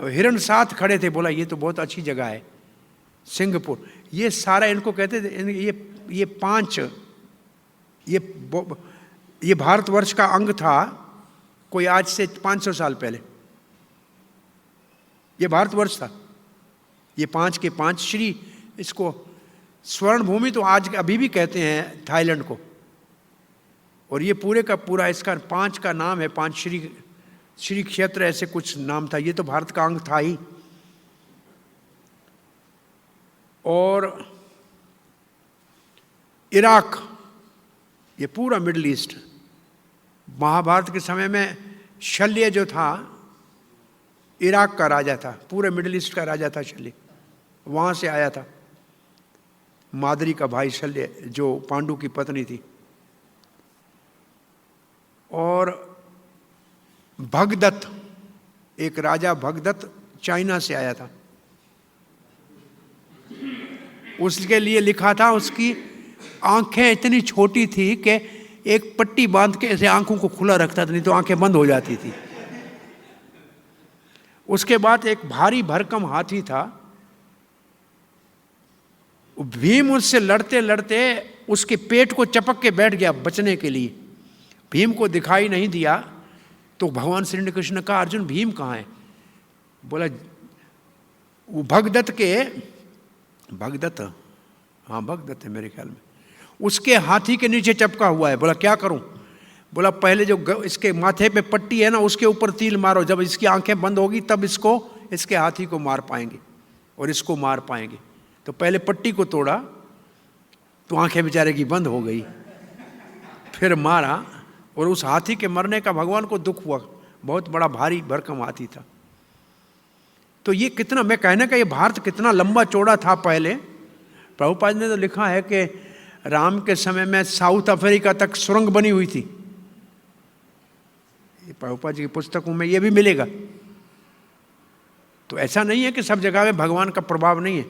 हिरण साथ खड़े थे, बोला ये तो बहुत अच्छी जगह है सिंगापुर। ये सारा इनको कहते थे, ये 5, ये भारतवर्ष का अंग था कोई आज से 500 साल पहले, ये भारतवर्ष था। ये 5 के 5 श्री, इसको स्वर्ण भूमि तो आज अभी भी कहते हैं थाईलैंड को, और ये पूरे का पूरा इसका 5 का नाम है, 5 श्री क्षेत्र ऐसे कुछ नाम था। ये तो भारत का अंग था ही। और इराक, ये पूरा मिडिल ईस्ट, महाभारत के समय में शल्य जो था इराक का राजा था, पूरे मिडिल ईस्ट का राजा था शल्य, वहाँ से आया था। मादरी का भाई शल्य जो पांडु की पत्नी थी। और भगदत्त, एक राजा भगदत्त चाइना से आया था, उसके लिए लिखा था, उसकी आंखें इतनी छोटी थी कि एक पट्टी बांध के ऐसे आंखों को खुला रखता था, नहीं तो आंखें बंद हो जाती थी। उसके बाद एक भारी भरकम हाथी था, भीम उससे लड़ते लड़ते उसके पेट को चपक के बैठ गया बचने के लिए। भीम को दिखाई नहीं दिया तो भगवान श्री कृष्ण ने कहा, अर्जुन भीम कहाँ है? बोला वो भगदत्त है मेरे ख्याल में, उसके हाथी के नीचे चपका हुआ है। बोला क्या करूं? बोला पहले जो इसके माथे पे पट्टी है ना, उसके ऊपर तील मारो, जब इसकी आंखें बंद होगी तब इसके हाथी को मार पाएंगे और इसको मार पाएंगे। तो पहले पट्टी को तोड़ा तो आंखें बेचारे की बंद हो गई, फिर मारा, और उस हाथी के मरने का भगवान को दुख हुआ, बहुत बड़ा भारी भरकम हाथी था। तो ये कितना, मैं कहने का ये भारत कितना लंबा चौड़ा था पहले। प्रभुपाद ने तो लिखा है कि राम के समय में साउथ अफ्रीका तक सुरंग बनी हुई थी। प्रभुपाद जी की पुस्तकों में ये भी मिलेगा। तो ऐसा नहीं है कि सब जगह में भगवान का प्रभाव नहीं है,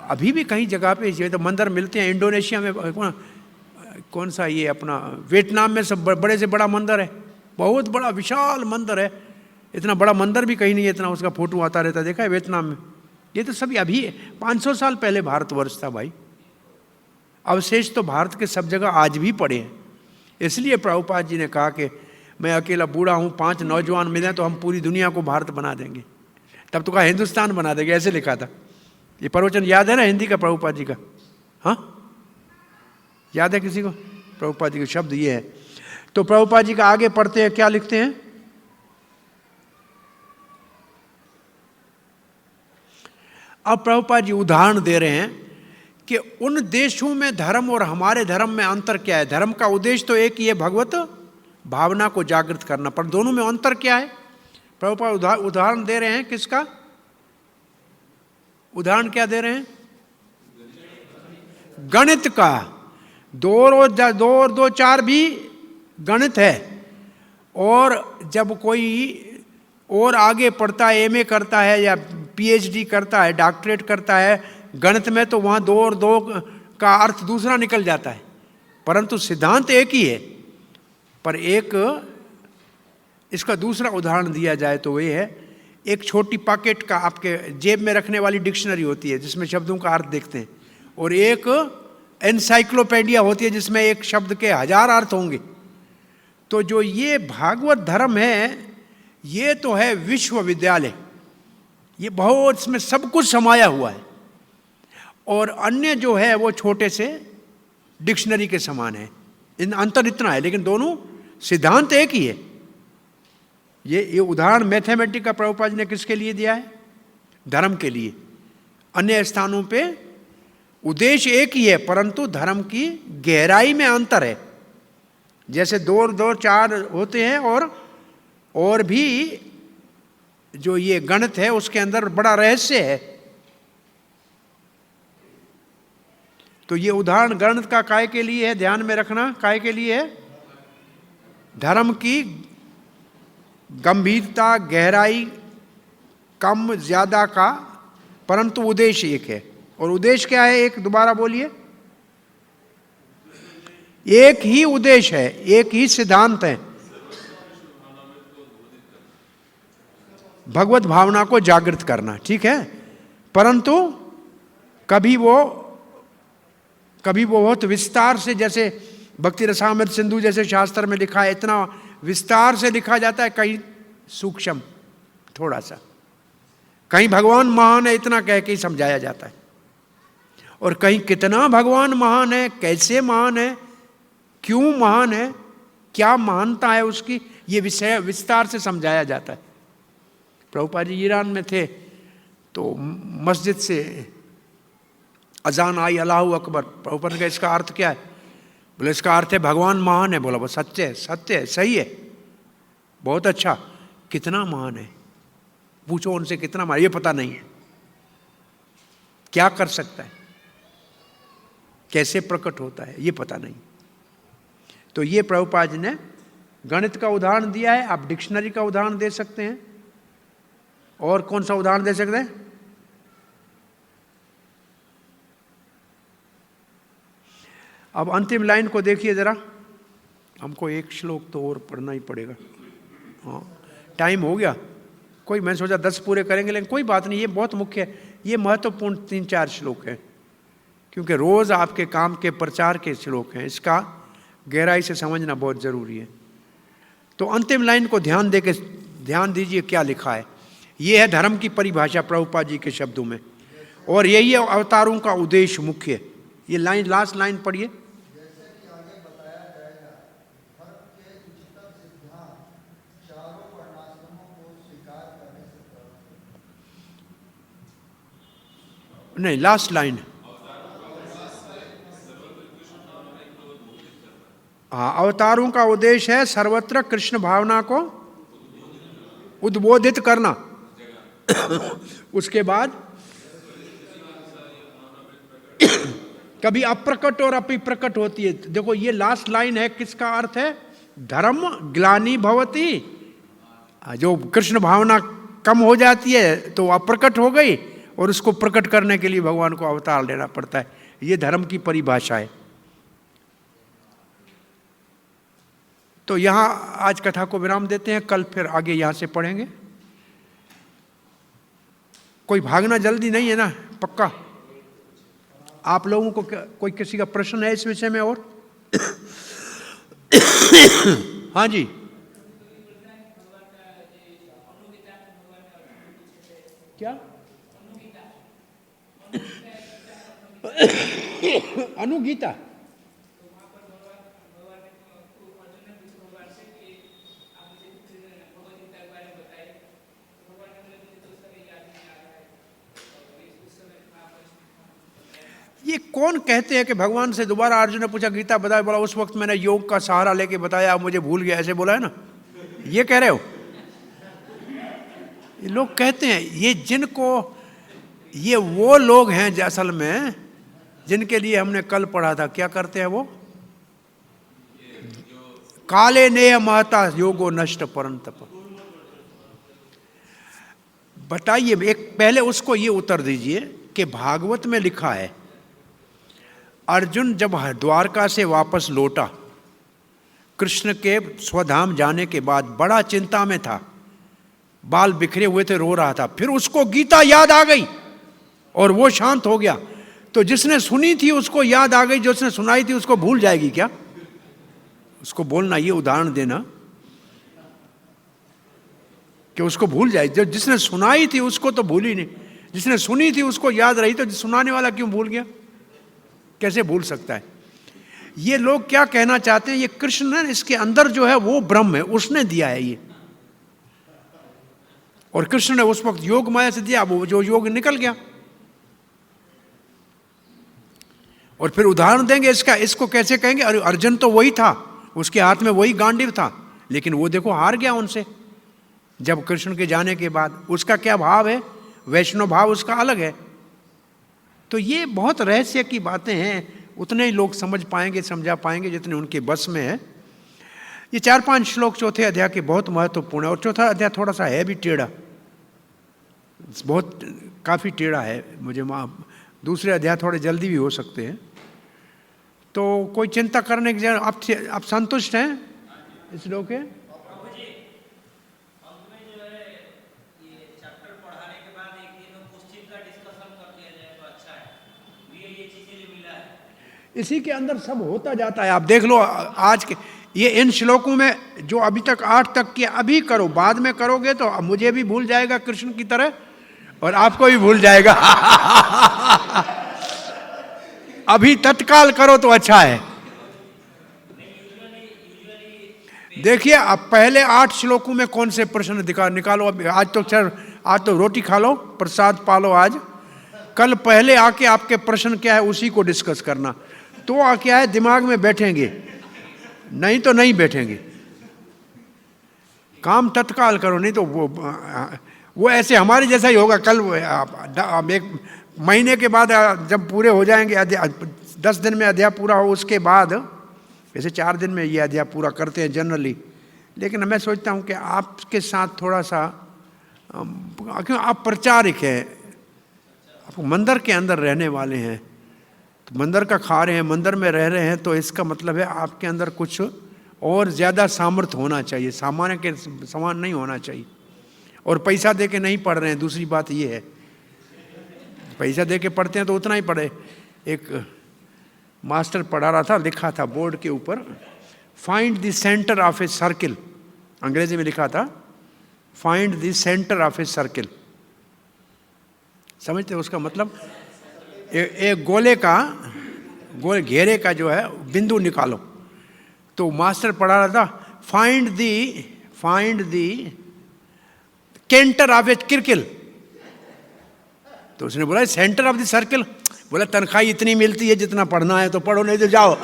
अभी भी कई जगह पे ये तो मंदिर मिलते हैं। इंडोनेशिया में कौन सा ये अपना वियतनाम में सब बड़े से बड़ा मंदिर है, बहुत बड़ा विशाल मंदिर है, इतना बड़ा मंदिर भी कहीं नहीं है, इतना उसका फोटो आता रहता, देखा है वियतनाम में। ये तो सभी अभी 500 साल पहले भारतवर्ष था भाई, अवशेष तो भारत के सब जगह आज भी पड़े हैं। इसलिए प्रभुपाद जी ने कहा कि मैं अकेला बूढ़ा हूँ, 5 नौजवान मिले तो हम पूरी दुनिया को भारत बना देंगे। तब तो कहा हिंदुस्तान बना देंगे, ऐसे लिखा था। ये प्रवचन याद है ना हिंदी का प्रभुपाद जी का? हाँ, याद है किसी को? प्रभुपाद जी का शब्द ये है। तो प्रभुपाद जी का आगे पढ़ते हैं, क्या लिखते हैं? अब प्रभुपाद जी उदाहरण दे रहे हैं कि उन देशों में धर्म और हमारे धर्म में अंतर क्या है। धर्म का उद्देश्य तो एक ही है, भगवत भावना को जागृत करना, पर दोनों में अंतर क्या है? प्रभुपाद उदाहरण दे रहे हैं, किसका उदाहरण क्या दे रहे हैं? गणित का। 2 और 2 4 भी गणित है। और जब कोई और आगे पढ़ता है, एमए करता है या पीएचडी करता है, डॉक्टरेट करता है गणित में, तो वहाँ 2 और 2 का अर्थ दूसरा निकल जाता है, परंतु सिद्धांत एक ही है। पर एक इसका दूसरा उदाहरण दिया जाए तो ये है, एक छोटी पॉकेट का आपके जेब में रखने वाली डिक्शनरी होती है जिसमें शब्दों का अर्थ देखते हैं, और एक एनसाइक्लोपीडिया होती है जिसमें एक शब्द के 1000 अर्थ होंगे। तो जो ये भागवत धर्म है, ये तो है विश्वविद्यालय, ये बहुत, इसमें सब कुछ समाया हुआ है। और अन्य जो है वो छोटे से डिक्शनरी के समान है। इन अंतर इतना है, लेकिन दोनों सिद्धांत एक ही है। ये उदाहरण मैथमेटिक्स का प्रभुपाद जी ने किसके लिए दिया है? धर्म के लिए। अन्य स्थानों पे उद्देश्य एक ही है, परंतु धर्म की गहराई में अंतर है। जैसे 2 और 2 4 होते हैं, और भी जो ये गणित है उसके अंदर बड़ा रहस्य है। तो ये उदाहरण गणित का काय के लिए है, ध्यान में रखना, काय के लिए है? धर्म की गंभीरता, गहराई, कम ज्यादा का, परंतु उद्देश्य एक है। और उद्देश्य क्या है? एक दोबारा बोलिए। एक ही उद्देश्य है, एक ही सिद्धांत है, भगवत भावना को जागृत करना, ठीक है। परंतु कभी वो बहुत विस्तार से, जैसे भक्ति रसामृत सिंधु जैसे शास्त्र में लिखा है, इतना विस्तार से लिखा जाता है, कहीं सूक्ष्म थोड़ा सा, कहीं भगवान महान है इतना कह के ही समझाया जाता है, और कहीं कितना भगवान महान है, कैसे महान है, क्यों महान है, क्या महानता है उसकी, ये विषय विस्तार से समझाया जाता है। प्रभुपाद जी ईरान में थे तो मस्जिद से अजान आई, अल्लाहु अकबर। प्रभुपाद ने कहा इसका अर्थ क्या है? बोले इसका अर्थ है भगवान महान है। बोला वो सत्य है, सत्य है, सही है, बहुत अच्छा। कितना महान है? पूछो उनसे कितना महान, ये पता नहीं है। क्या कर सकता है, कैसे प्रकट होता है, ये पता नहीं। तो ये प्रभुपाद जी ने गणित का उदाहरण दिया है। आप डिक्शनरी का उदाहरण दे सकते हैं, और कौन सा उदाहरण दे सकते हैं? अब अंतिम लाइन को देखिए जरा, हमको एक श्लोक तो और पढ़ना ही पड़ेगा। हाँ, टाइम हो गया। कोई, मैं सोचा 10 पूरे करेंगे, लेकिन कोई बात नहीं, ये बहुत मुख्य है, ये महत्वपूर्ण 3-4 श्लोक है, क्योंकि रोज आपके काम के प्रचार के श्लोक हैं, इसका गहराई से समझना बहुत जरूरी है। तो अंतिम लाइन को ध्यान दीजिए क्या लिखा है। ये है धर्म की परिभाषा प्रभुपाद जी के शब्दों में, और यही है अवतारों का उद्देश्य मुख्य। ये लाइन, लास्ट लाइन पढ़िए। नहीं, लास्ट लाइन। हाँ, अवतारों का उद्देश्य है सर्वत्र कृष्ण भावना को उद्बोधित करना। उसके बाद कभी अप्रकट और अपिप्रकट होती है। देखो ये लास्ट लाइन है, किसका अर्थ है? धर्म ग्लानि भवति, जो कृष्ण भावना कम हो जाती है तो अप्रकट हो गई, और उसको प्रकट करने के लिए भगवान को अवतार लेना पड़ता है। ये धर्म की परिभाषा है। तो यहां आज कथा को विराम देते हैं, कल फिर आगे यहां से पढ़ेंगे। कोई भागना जल्दी नहीं है ना? पक्का? आप लोगों को कोई किसी का प्रश्न है इस विषय में? और हाँ जी, क्या अनुगीता? ये कौन कहते हैं कि भगवान से दोबारा अर्जुन ने पूछा गीता बताया, बोला उस वक्त मैंने योग का सहारा लेके बताया, अब मुझे भूल गया, ऐसे बोला है ना? ये कह रहे हो? ये लोग कहते हैं, ये जिनको, ये वो लोग हैं असल में जिनके लिए हमने कल पढ़ा था, क्या करते हैं वो? काले नेय महता योगो नष्ट परंतप। बताइए, एक पहले उसको ये उत्तर दीजिए कि भागवत में लिखा है अर्जुन जब द्वारका से वापस लौटा, कृष्ण के स्वधाम जाने के बाद बड़ा चिंता में था, बाल बिखरे हुए थे, रो रहा था, फिर उसको गीता याद आ गई और वो शांत हो गया। तो जिसने सुनी थी उसको याद आ गई, जो उसने सुनाई थी उसको भूल जाएगी क्या? उसको बोलना, ये उदाहरण देना कि उसको भूल जाए। जो जिसने सुनाई थी उसको तो भूली नहीं, जिसने सुनी थी उसको याद रही, तो सुनाने वाला क्यों भूल गया? कैसे भूल सकता है? ये लोग क्या कहना चाहते हैं, ये कृष्ण ने, इसके अंदर जो है वो ब्रह्म है, उसने दिया है ये, और कृष्ण ने उस वक्त योग माया से दिया, वो जो योग निकल गया। और फिर उदाहरण देंगे इसका, इसको कैसे कहेंगे? अरे अर्जुन तो वही था, उसके हाथ में वही गांडीव था, लेकिन वो देखो हार गया उनसे जब कृष्ण के जाने के बाद। उसका क्या भाव है? वैष्णव भाव उसका अलग है। तो ये बहुत रहस्य की बातें हैं, उतने ही लोग समझ पाएंगे, समझा पाएंगे जितने उनके बस में है। ये 4-5 श्लोक चौथे अध्याय के बहुत महत्वपूर्ण है। और चौथा अध्याय थोड़ा सा है भी टेढ़ा, बहुत काफ़ी टेढ़ा है। मुझे दूसरे अध्याय थोड़े जल्दी भी हो सकते हैं, तो कोई चिंता करने की जरूरत। आप संतुष्ट हैं इस श्लोक के? इसी के अंदर सब होता जाता है। आप देख लो आज के ये इन श्लोकों में जो अभी तक 8 तक के अभी करो, बाद में करोगे तो मुझे भी भूल जाएगा कृष्ण की तरह, और आपको भी भूल जाएगा। अभी तत्काल करो तो अच्छा है। देखिए अब पहले 8 श्लोकों में कौन से प्रश्न निकालो। आज तो रोटी खा लो, प्रसाद पालो आज। कल पहले आके आपके प्रश्न क्या है उसी को डिस्कस करना, तो क्या है दिमाग में बैठेंगे, नहीं तो नहीं बैठेंगे। काम तत्काल करो, नहीं तो वो ऐसे हमारे जैसा ही होगा। कल एक महीने के बाद जब पूरे हो जाएंगे 10 दिन में अध्याय पूरा हो, उसके बाद वैसे 4 दिन में ये अध्याय पूरा करते हैं जनरली, लेकिन मैं सोचता हूँ कि आपके साथ थोड़ा सा, क्यों आप प्रचारक हैं, आप मंदिर के अंदर रहने वाले हैं, तो मंदिर का खा रहे हैं, मंदिर में रह रहे हैं, तो इसका मतलब है आपके अंदर कुछ और ज़्यादा सामर्थ्य होना चाहिए, सामान्य के समान नहीं होना चाहिए। और पैसा दे के नहीं पढ़ रहे हैं, दूसरी बात ये है। पैसा दे के पढ़ते हैं तो उतना ही पढ़े। एक मास्टर पढ़ा रहा था, लिखा था बोर्ड के ऊपर, find the centre of a circle, अंग्रेजी में लिखा था find the centre of a circle. समझते हो उसका मतलब? एक गोले का घेरे का जो है बिंदु निकालो। तो मास्टर पढ़ा रहा था find the canter of a circle. तो उसने बोला सेंटर ऑफ द सर्किल। बोला तनख्वाह इतनी मिलती है, जितना पढ़ना है तो पढ़ो, नहीं तो जाओ।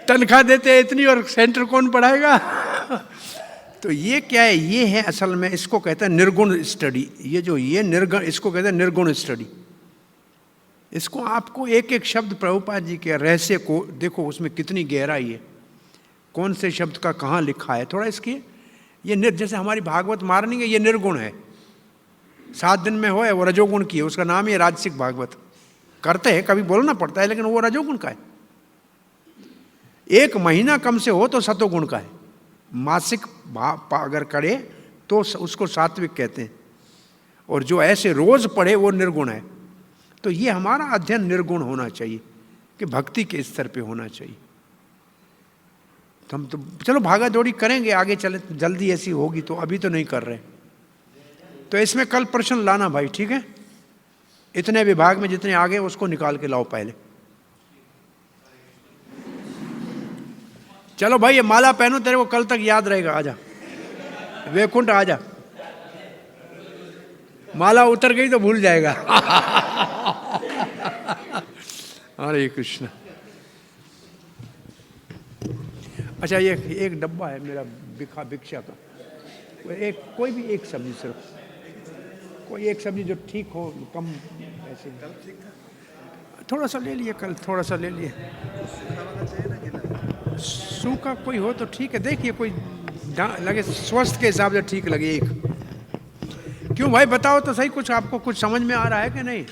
तनख्वाह देते हैं इतनी और सेंटर कौन पढ़ाएगा? तो ये क्या है? ये है असल में, इसको कहते हैं निर्गुण स्टडी। इसको कहते हैं निर्गुण स्टडी। इसको आपको एक एक शब्द प्रभुपाद जी के रहस्य को देखो, उसमें कितनी गहराई है, कौन से शब्द का कहाँ लिखा है। थोड़ा इसकी ये जैसे हमारी भागवत मारनी है, ये निर्गुण है, 7 दिन में हो, वो रजोगुण की है, उसका नाम है राजसिक भागवत। करते हैं, कभी बोलना पड़ता है, लेकिन वो रजोगुण का है। 1 महीना कम से हो तो सतोगुण का है। मासिक अगर करे तो उसको सात्विक कहते हैं, और जो ऐसे रोज पढ़े वो निर्गुण है। तो ये हमारा अध्ययन निर्गुण होना चाहिए, कि भक्ति के स्तर पे होना चाहिए। तो हम तो चलो भागा दौड़ी करेंगे, आगे चले जल्दी ऐसी होगी तो, अभी तो नहीं कर रहे। तो इसमें कल प्रश्न लाना भाई, ठीक है? इतने विभाग में जितने आगे उसको निकाल के लाओ पहले। चलो भाई ये माला पहनो, तेरे को कल तक याद रहेगा। आजा वैकुंठ, आजा। माला उतर गई तो भूल जाएगा। हरे कृष्ण। अच्छा ये एक डब्बा है मेरा भिक्षा का, कोई भी एक सब्जी, सिर्फ कोई एक सब्जी जो ठीक हो, कम ऐसे। थोड़ा सा ले लिए कल, थोड़ा सा ले लिए। सूखा कोई हो तो ठीक है, देखिए कोई लगे स्वस्थ के हिसाब से ठीक लगे एक। क्यों भाई बताओ तो सही, कुछ आपको कुछ समझ में आ रहा है कि नहीं?